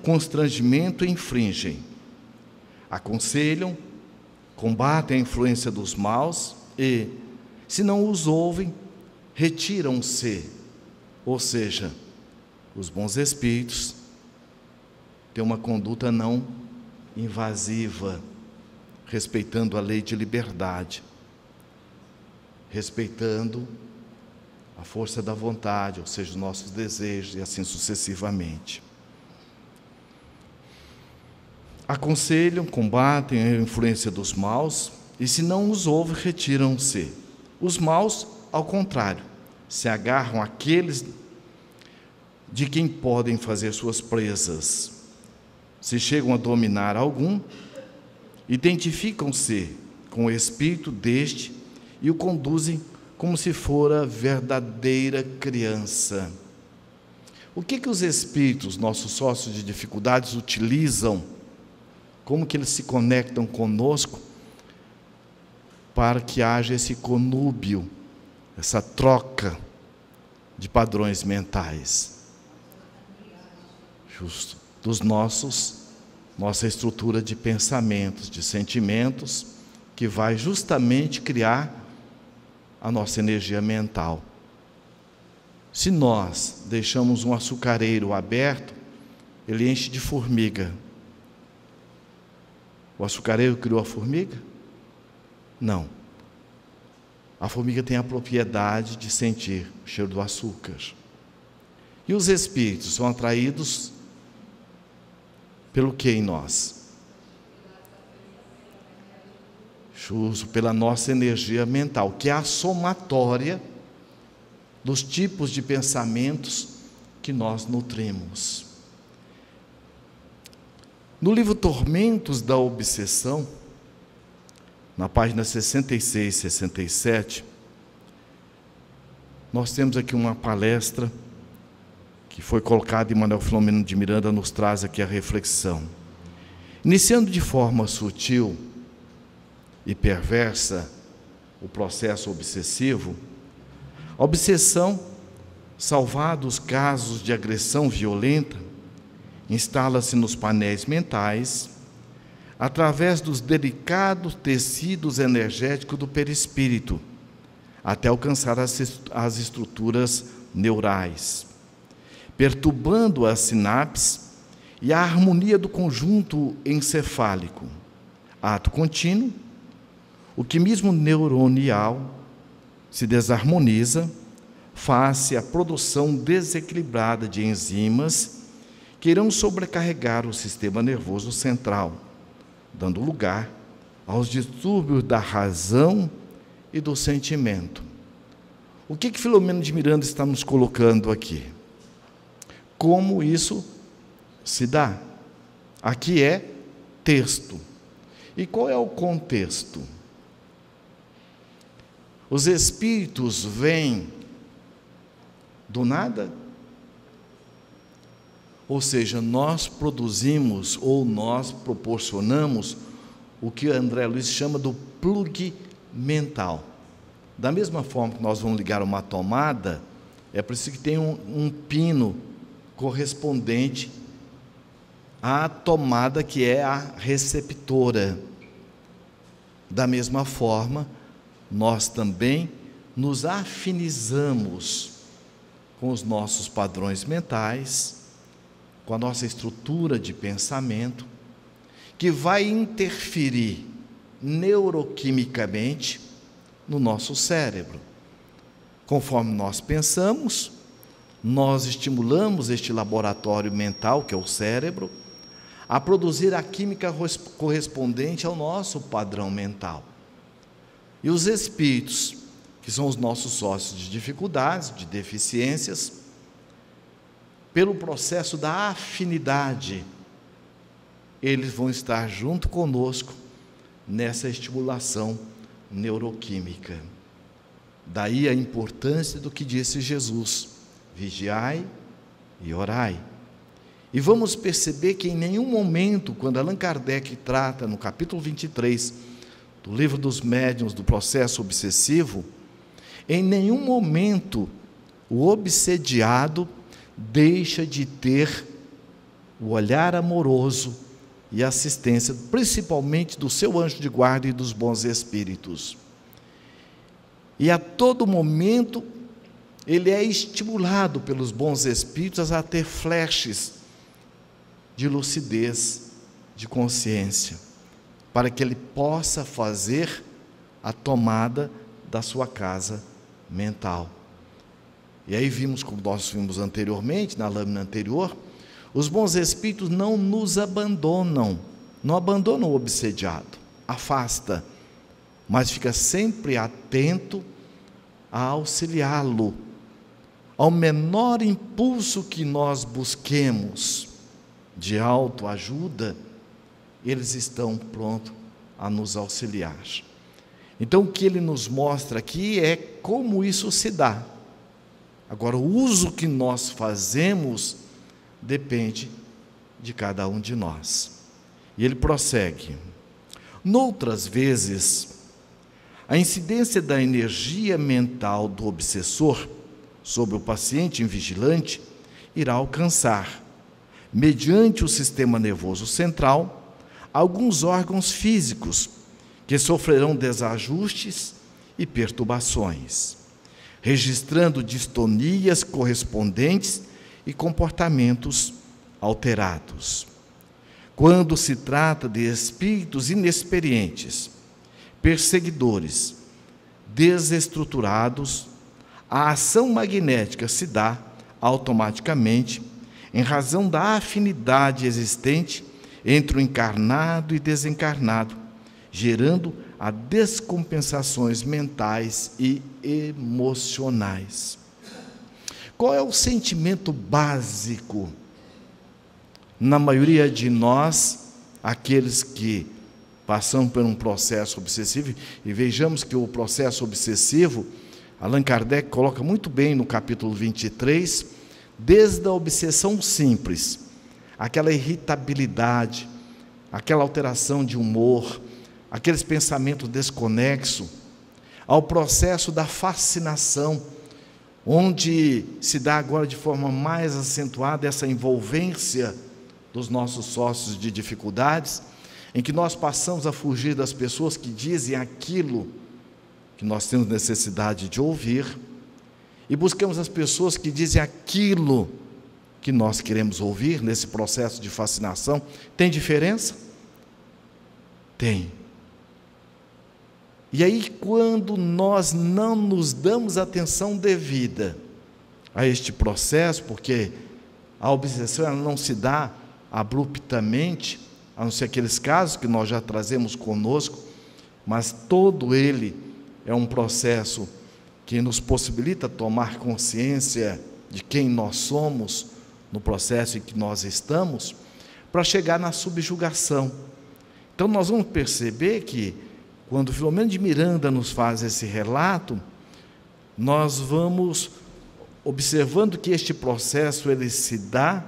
constrangimento infringem, aconselham, combatem a influência dos maus e, se não os ouvem, retiram-se. Ou seja, os bons espíritos têm uma conduta não invasiva, respeitando a lei de liberdade, respeitando a força da vontade, ou seja, os nossos desejos, e assim sucessivamente. Aconselham, combatem a influência dos maus, e se não os ouvem, retiram-se. Os maus, ao contrário, se agarram àqueles de quem podem fazer suas presas. Se chegam a dominar algum, identificam-se com o espírito deste e o conduzem como se fora verdadeira criança. O que os espíritos, nossos sócios de dificuldades, utilizam? Como que eles se conectam conosco para que haja esse conúbio, essa troca de padrões mentais? Justo. Dos nossa estrutura de pensamentos, de sentimentos, que vai justamente criar a nossa energia mental. Se nós deixamos um açucareiro aberto, ele enche de formiga. O açucareiro criou a formiga? Não. A formiga tem a propriedade de sentir o cheiro do açúcar. E os espíritos são atraídos pelo que em nós? Justo, pela nossa energia mental, que é a somatória dos tipos de pensamentos que nós nutrimos. No livro Tormentos da Obsessão, na página 66 e 67, nós temos aqui uma palestra que foi colocada e Manuel Filomeno de Miranda nos traz aqui a reflexão. Iniciando de forma sutil e perversa o processo obsessivo, a obsessão, salvados casos de agressão violenta, instala-se nos painéis mentais, através dos delicados tecidos energéticos do perispírito, até alcançar as estruturas neurais, perturbando as sinapses e a harmonia do conjunto encefálico. Ato contínuo, o quimismo neuronial se desarmoniza face à produção desequilibrada de enzimas que irão sobrecarregar o sistema nervoso central, dando lugar aos distúrbios da razão e do sentimento. O que Filomeno de Miranda está nos colocando aqui? Como isso se dá? Aqui é texto. E qual é o contexto? Os espíritos vêm do nada? Ou seja, nós produzimos ou nós proporcionamos o que André Luiz chama do plug mental. Da mesma forma que nós vamos ligar uma tomada, é preciso que tenha um pino correspondente à tomada que é a receptora. Da mesma forma, nós também nos afinizamos com os nossos padrões mentais, com a nossa estrutura de pensamento, que vai interferir neuroquimicamente no nosso cérebro. Conforme nós pensamos, nós estimulamos este laboratório mental, que é o cérebro, a produzir a química correspondente ao nosso padrão mental. E os espíritos, que são os nossos sócios de dificuldades, de deficiências, pelo processo da afinidade, eles vão estar junto conosco nessa estimulação neuroquímica. Daí a importância do que disse Jesus: vigiai e orai. E vamos perceber que em nenhum momento, quando Allan Kardec trata no capítulo 23 do livro dos médiuns do processo obsessivo, em nenhum momento o obsediado deixa de ter o olhar amoroso e assistência, principalmente do seu anjo de guarda e dos bons espíritos. E a todo momento ele é estimulado pelos bons espíritos a ter flashes de lucidez, de consciência, para que ele possa fazer a tomada da sua casa mental. E aí vimos, como nós vimos anteriormente, na lâmina anterior, os bons espíritos não nos abandonam, não abandonam o obsediado, afasta, mas fica sempre atento a auxiliá-lo. Ao menor impulso que nós busquemos de autoajuda, eles estão prontos a nos auxiliar. Então, o que ele nos mostra aqui é como isso se dá. Agora, o uso que nós fazemos depende de cada um de nós. E ele prossegue: noutras vezes, a incidência da energia mental do obsessor sobre o paciente invigilante irá alcançar, mediante o sistema nervoso central, alguns órgãos físicos que sofrerão desajustes e perturbações, registrando distonias correspondentes e comportamentos alterados. Quando se trata de espíritos inexperientes, perseguidores, desestruturados, a ação magnética se dá automaticamente em razão da afinidade existente entre o encarnado e desencarnado, gerando a descompensações mentais e emocionais. Qual é o sentimento básico na maioria de nós, aqueles que passam por um processo obsessivo? E vejamos que o processo obsessivo, Allan Kardec coloca muito bem no capítulo 23, desde a obsessão simples, aquela irritabilidade, aquela alteração de humor, aqueles pensamentos desconexos, ao processo da fascinação, onde se dá agora de forma mais acentuada essa envolvência dos nossos sócios de dificuldades, em que nós passamos a fugir das pessoas que dizem aquilo que nós temos necessidade de ouvir, e buscamos as pessoas que dizem aquilo que nós queremos ouvir nesse processo de fascinação. Tem diferença? Tem. E aí, quando nós não nos damos atenção devida a este processo, porque a obsessão ela não se dá abruptamente, a não ser aqueles casos que nós já trazemos conosco, mas todo ele é um processo que nos possibilita tomar consciência de quem nós somos, no processo em que nós estamos, para chegar na subjugação, Então nós vamos perceber que, quando Filomeno de Miranda nos faz esse relato, nós vamos observando que este processo ele se dá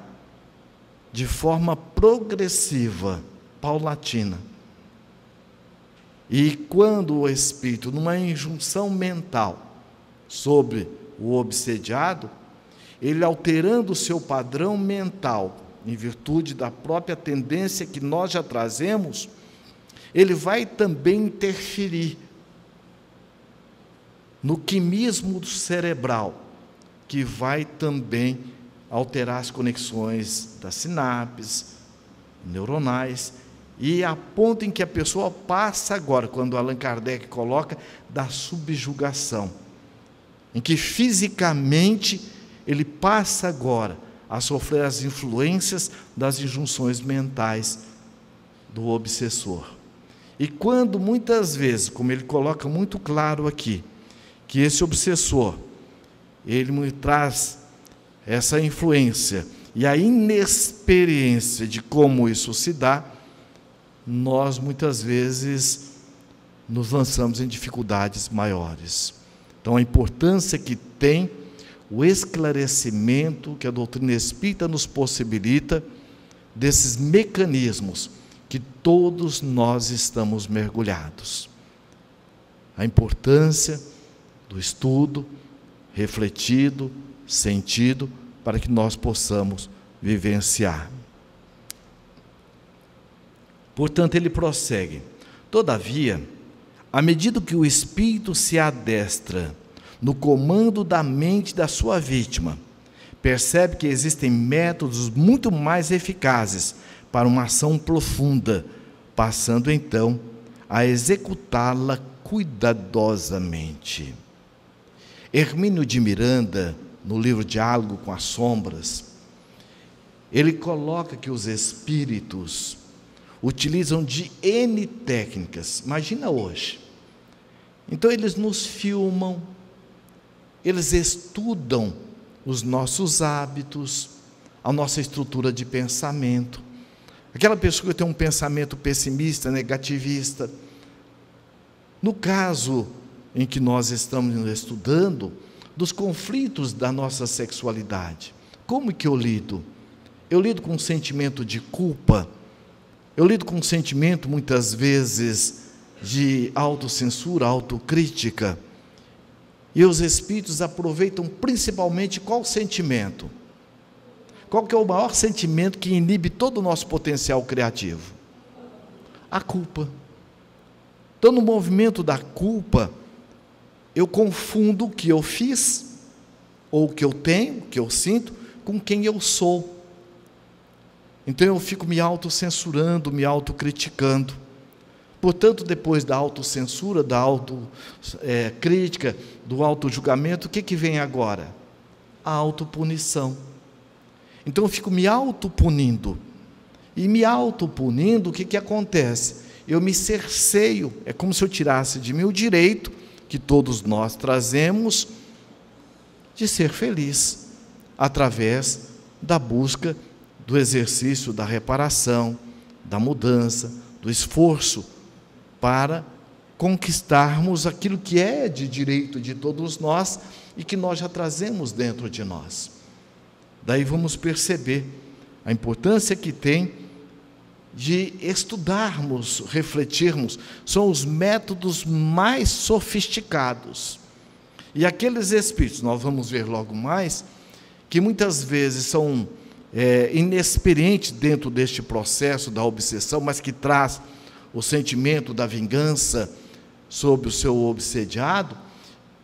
de forma progressiva, paulatina. E quando o espírito, numa injunção mental sobre o obsediado, ele alterando o seu padrão mental, em virtude da própria tendência que nós já trazemos, ele vai também interferir no quimismo cerebral, que vai também alterar as conexões das sinapses neuronais, e a ponto em que a pessoa passa agora, quando Allan Kardec coloca, da subjugação, em que fisicamente ele passa agora a sofrer as influências das injunções mentais do obsessor. E quando muitas vezes, como ele coloca muito claro aqui, que esse obsessor, ele me traz essa influência e a inexperiência de como isso se dá, nós muitas vezes nos lançamos em dificuldades maiores. Então a importância que tem o esclarecimento que a doutrina espírita nos possibilita desses mecanismos que todos nós estamos mergulhados. A importância do estudo refletido, sentido, para que nós possamos vivenciar. Portanto, ele prossegue: todavia, à medida que o espírito se adestra no comando da mente da sua vítima, percebe que existem métodos muito mais eficazes para uma ação profunda, passando então a executá-la cuidadosamente. Hermínio de Miranda, no livro Diálogo com as Sombras, ele coloca que os espíritos utilizam de N técnicas. Imagina hoje. Então eles nos filmam, eles estudam os nossos hábitos, a nossa estrutura de pensamento. Aquela pessoa que tem um pensamento pessimista, negativista. No caso em que nós estamos estudando, dos conflitos da nossa sexualidade, como que eu lido? Eu lido com um sentimento de culpa, eu lido com um sentimento, muitas vezes, de autocensura, autocrítica, e os espíritos aproveitam principalmente qual sentimento? Qual que é o maior sentimento que inibe todo o nosso potencial criativo? A culpa. Então, no movimento da culpa, eu confundo o que eu fiz, ou o que eu tenho, o que eu sinto, com quem eu sou. Então eu fico me autocensurando, me autocriticando. Portanto, depois da autocensura, da autocrítica, do autojulgamento, o que vem agora? A autopunição. Então eu fico me autopunindo. E me autopunindo, o que acontece? Eu me cerceio, é como se eu tirasse de mim o direito que todos nós trazemos de ser feliz, através da busca do exercício da reparação, da mudança, do esforço para conquistarmos aquilo que é de direito de todos nós e que nós já trazemos dentro de nós. Daí vamos perceber a importância que tem de estudarmos, refletirmos. São os métodos mais sofisticados. E aqueles espíritos, nós vamos ver logo mais, que muitas vezes são inexperientes dentro deste processo da obsessão, mas que traz o sentimento da vingança sobre o seu obsediado,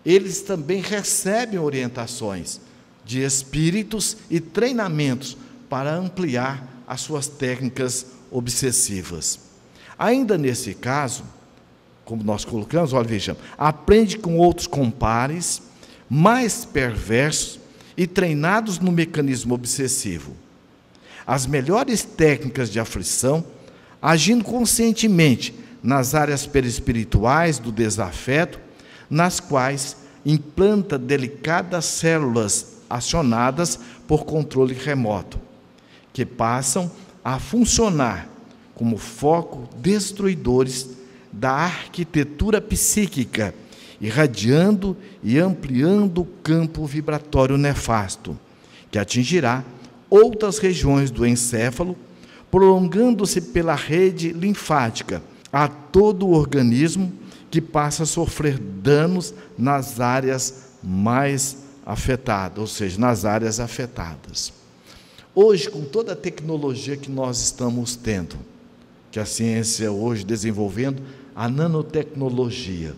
eles também recebem orientações de espíritos e treinamentos para ampliar as suas técnicas obsessivas. Ainda nesse caso, como nós colocamos, olha, vejam, aprende com outros compares, mais perversos e treinados no mecanismo obsessivo. As melhores técnicas de aflição, agindo conscientemente nas áreas perispirituais do desafeto, nas quais implanta delicadas células acionadas por controle remoto, que passam a funcionar como foco destruidores da arquitetura psíquica, irradiando e ampliando o campo vibratório nefasto, que atingirá outras regiões do encéfalo, prolongando-se pela rede linfática a todo o organismo, que passa a sofrer danos nas áreas mais afetadas, ou seja, nas áreas afetadas. Hoje, com toda a tecnologia que nós estamos tendo, que a ciência hoje desenvolvendo, a nanotecnologia,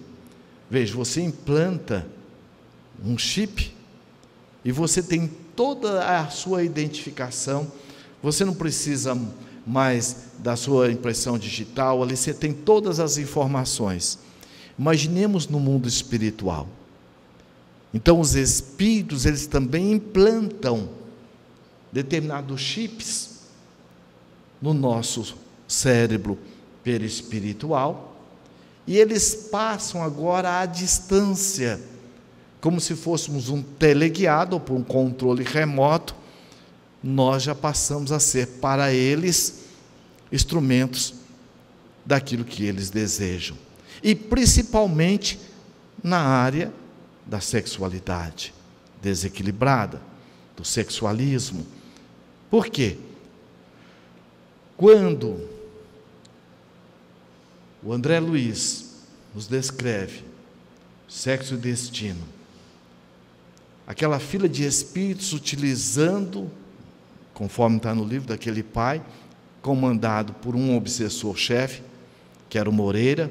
veja, você implanta um chip e você tem toda a sua identificação, você não precisa mais da sua impressão digital, ali você tem todas as informações. Imaginemos no mundo espiritual. Então os espíritos, eles também implantam determinados chips no nosso cérebro perispiritual, e eles passam agora à distância, como se fôssemos um teleguiado ou por um controle remoto, nós já passamos a ser para eles instrumentos daquilo que eles desejam. E principalmente na área da sexualidade desequilibrada, do sexualismo. Por quê? Quando o André Luiz nos descreve sexo e destino, aquela fila de espíritos utilizando, conforme está no livro daquele pai, comandado por um obsessor-chefe, que era o Moreira,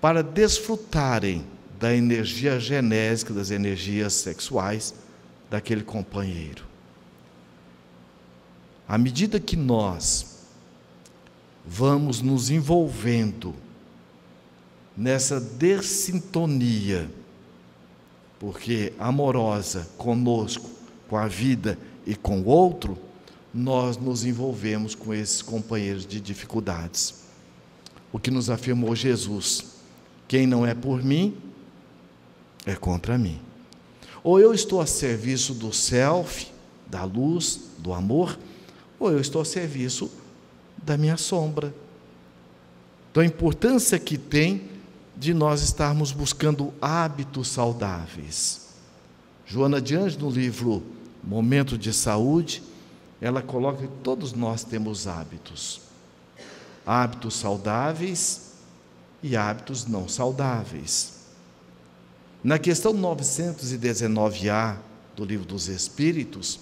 para desfrutarem da energia genésica, das energias sexuais daquele companheiro. À medida que nós vamos nos envolvendo nessa dessintonia, porque amorosa conosco, com a vida e com o outro, nós nos envolvemos com esses companheiros de dificuldades. O que nos afirmou Jesus: quem não é por mim, é contra mim. Ou eu estou a serviço do self, da luz, do amor, ou eu estou a serviço da minha sombra. Então a importância que tem de nós estarmos buscando hábitos saudáveis. Joana de Anjos, no livro Momento de Saúde, ela coloca que todos nós temos hábitos saudáveis e hábitos não saudáveis. Na questão 919A do Livro dos Espíritos,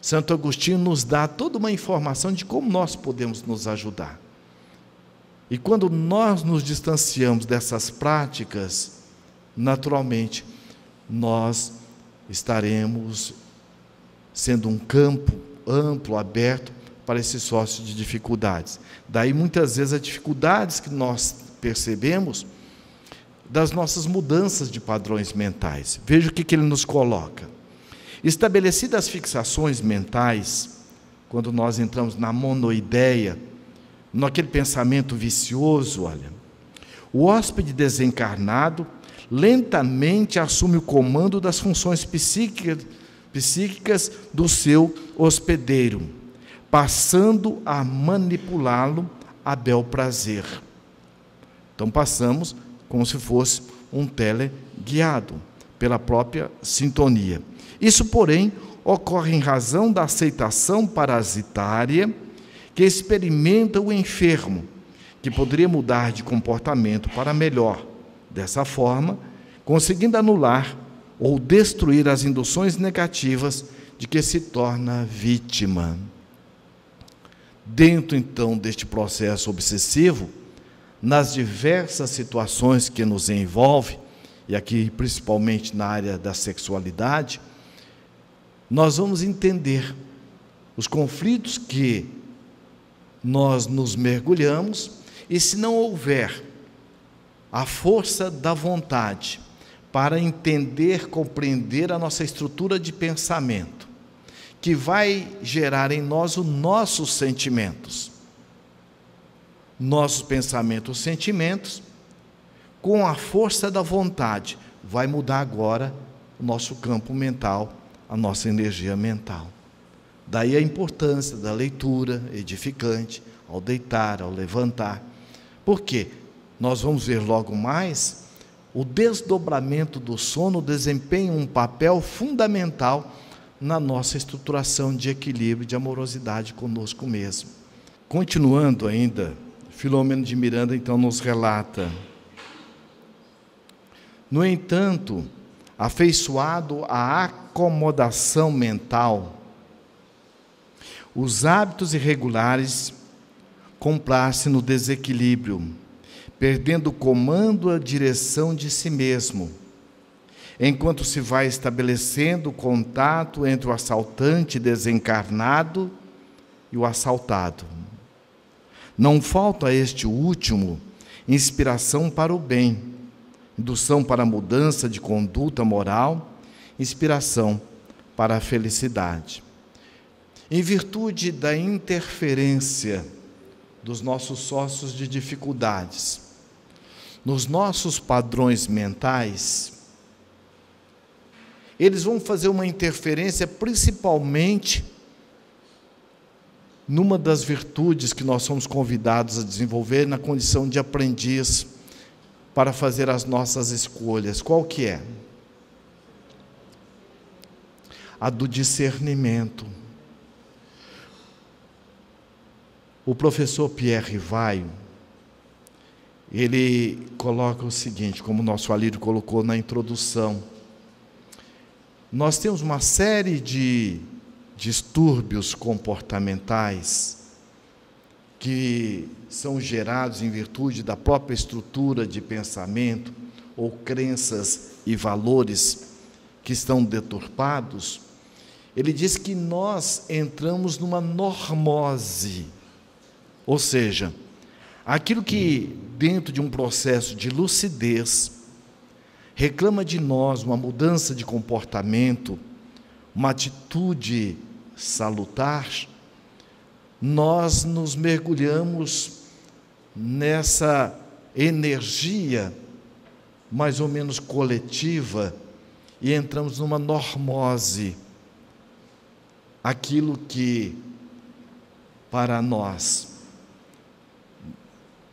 Santo Agostinho nos dá toda uma informação de como nós podemos nos ajudar. E quando nós nos distanciamos dessas práticas, naturalmente, nós estaremos sendo um campo amplo, aberto para esse sócio de dificuldades. Daí, muitas vezes, as dificuldades que nós percebemos das nossas mudanças de padrões mentais. Veja o que ele nos coloca. Estabelecidas as fixações mentais, quando nós entramos na monoideia, naquele pensamento vicioso, olha, o hóspede desencarnado lentamente assume o comando das funções psíquicas do seu hospedeiro, passando a manipulá-lo a bel prazer. Então passamos como se fosse um teleguiado, pela própria sintonia. Isso, porém, ocorre em razão da aceitação parasitária que experimenta o enfermo, que poderia mudar de comportamento para melhor, dessa forma, conseguindo anular ou destruir as induções negativas de que se torna vítima. Dentro, então, deste processo obsessivo, nas diversas situações que nos envolve, e aqui principalmente na área da sexualidade, nós vamos entender os conflitos que nós nos mergulhamos, e se não houver a força da vontade para entender, compreender a nossa estrutura de pensamento, que vai gerar em nós os nossos sentimentos, sentimentos, com a força da vontade, vai mudar agora o nosso campo mental, a nossa energia mental. Daí a importância da leitura edificante, ao deitar, ao levantar. Por quê? Nós vamos ver logo mais, o desdobramento do sono desempenha um papel fundamental na nossa estruturação de equilíbrio, de amorosidade conosco mesmo. Continuando ainda, Filomeno de Miranda então nos relata: no entanto, afeiçoado à acomodação mental, os hábitos irregulares complacem no desequilíbrio, perdendo o comando e a direção de si mesmo, enquanto se vai estabelecendo o contato entre o assaltante desencarnado e o assaltado. Não falta a este último inspiração para o bem, indução para a mudança de conduta moral, inspiração para a felicidade. Em virtude da interferência dos nossos sócios de dificuldades, nos nossos padrões mentais, eles vão fazer uma interferência principalmente numa das virtudes que nós somos convidados a desenvolver na condição de aprendiz para fazer as nossas escolhas. Qual que é? A do discernimento. O professor Pierre Rivaio, ele coloca o seguinte, como o nosso Alírio colocou na introdução: nós temos uma série de distúrbios comportamentais que são gerados em virtude da própria estrutura de pensamento ou crenças e valores que estão deturpados. Ele diz que nós entramos numa normose, ou seja, aquilo que dentro de um processo de lucidez reclama de nós uma mudança de comportamento, uma atitude salutar, nós nos mergulhamos nessa energia mais ou menos coletiva e entramos numa normose. Aquilo que para nós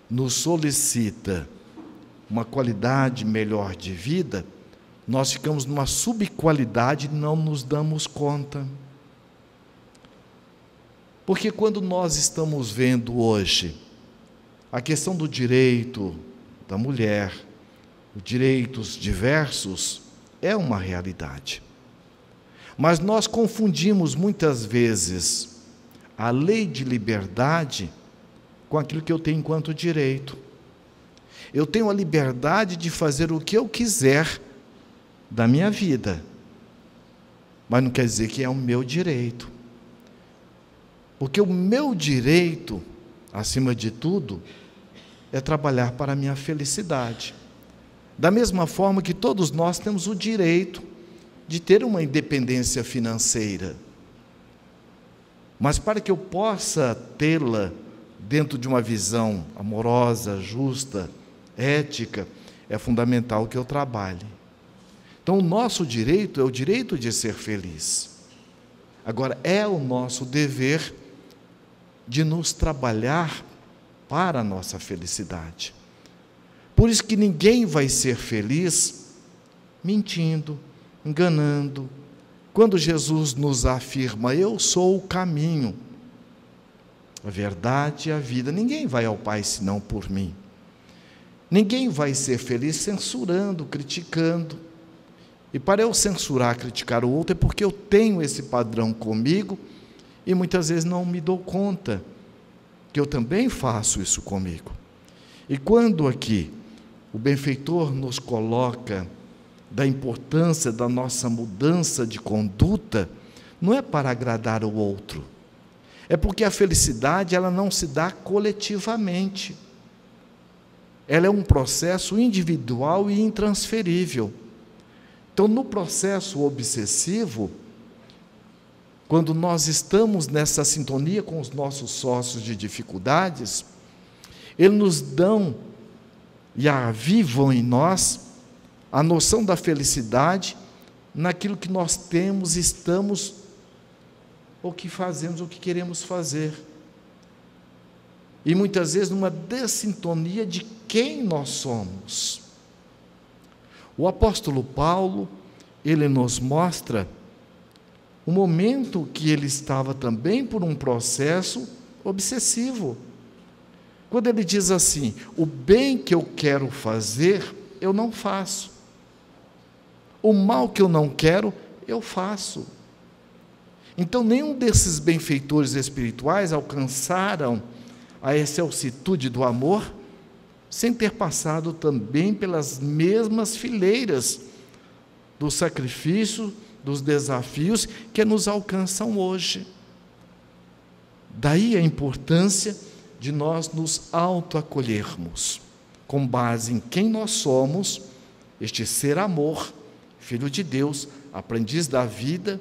nos solicita uma qualidade melhor de vida, nós ficamos numa subqualidade e não nos damos conta. Porque quando nós estamos vendo hoje a questão do direito da mulher, os direitos diversos, é uma realidade. Mas nós confundimos muitas vezes a lei de liberdade com aquilo que eu tenho enquanto direito. Eu tenho a liberdade de fazer o que eu quiser da minha vida, mas não quer dizer que é o meu direito. Porque o meu direito, acima de tudo, é trabalhar para a minha felicidade. Da mesma forma que todos nós temos o direito de ter uma independência financeira. Mas para que eu possa tê-la dentro de uma visão amorosa, justa, ética, é fundamental que eu trabalhe. Então, o nosso direito é o direito de ser feliz. Agora, é o nosso dever de nos trabalhar para a nossa felicidade. Por isso que ninguém vai ser feliz mentindo, enganando. Quando Jesus nos afirma: eu sou o caminho, a verdade e a vida, ninguém vai ao Pai senão por mim. Ninguém vai ser feliz censurando, criticando. E para eu censurar, criticar o outro, é porque eu tenho esse padrão comigo e muitas vezes não me dou conta que eu também faço isso comigo. E quando aqui o benfeitor nos coloca da importância da nossa mudança de conduta, não é para agradar o outro, é porque a felicidade ela não se dá coletivamente. Ela é um processo individual e intransferível. Então, no processo obsessivo, quando nós estamos nessa sintonia com os nossos sócios de dificuldades, eles nos dão e avivam em nós a noção da felicidade naquilo que nós temos, estamos, ou que fazemos, ou que queremos fazer. e muitas vezes numa dessintonia de quem nós somos. O apóstolo Paulo, ele nos mostra o momento que ele estava também por um processo obsessivo. Quando ele diz assim: o bem que eu quero fazer, eu não faço. O mal que eu não quero, eu faço. Então, nenhum desses benfeitores espirituais alcançaram a excelsitude do amor sem ter passado também pelas mesmas fileiras do sacrifício, dos desafios que nos alcançam hoje. Daí a importância de nós nos autoacolhermos, com base em quem nós somos, este ser amor, Filho de Deus, aprendiz da vida,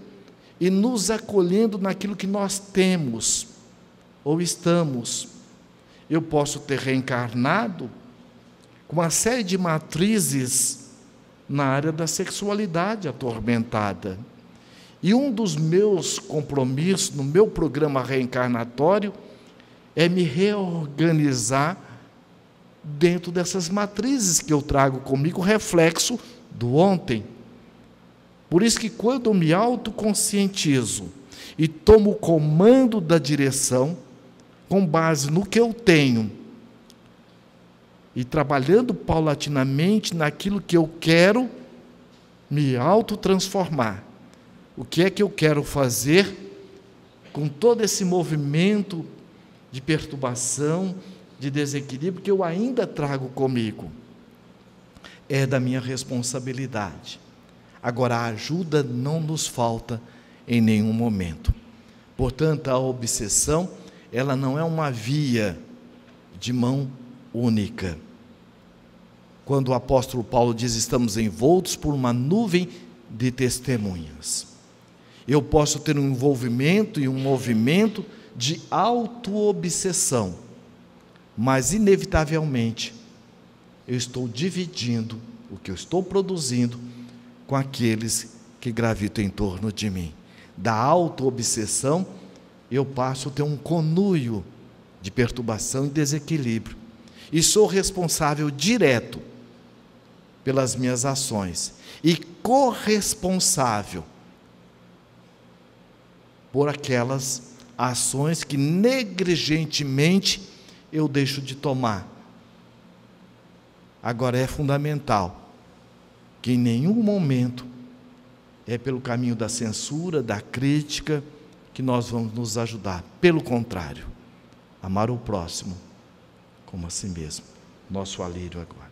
e nos acolhendo naquilo que nós temos ou estamos. Eu posso ter reencarnado com uma série de matrizes na área da sexualidade atormentada. E um dos meus compromissos no meu programa reencarnatório é me reorganizar dentro dessas matrizes que eu trago comigo, reflexo do ontem. Por isso que quando eu me autoconscientizo e tomo o comando da direção, com base no que eu tenho, e trabalhando paulatinamente naquilo que eu quero me autotransformar, o que é que eu quero fazer com todo esse movimento de perturbação, de desequilíbrio que eu ainda trago comigo? É da minha responsabilidade. Agora, a ajuda não nos falta em nenhum momento. Portanto, a obsessão, ela não é uma via de mão única. Quando o apóstolo Paulo diz: estamos envoltos por uma nuvem de testemunhas. Eu posso ter um envolvimento e um movimento de auto-obsessão, mas inevitavelmente eu estou dividindo o que eu estou produzindo com aqueles que gravitam em torno de mim. Da auto-obsessão, eu passo a ter um conluio de perturbação e desequilíbrio. E sou responsável direto pelas minhas ações. E corresponsável por aquelas ações que negligentemente eu deixo de tomar. Agora, é fundamental que em nenhum momento é pelo caminho da censura, da crítica, que nós vamos nos ajudar. Pelo contrário, amar o próximo como a si mesmo. Nosso alívio agora.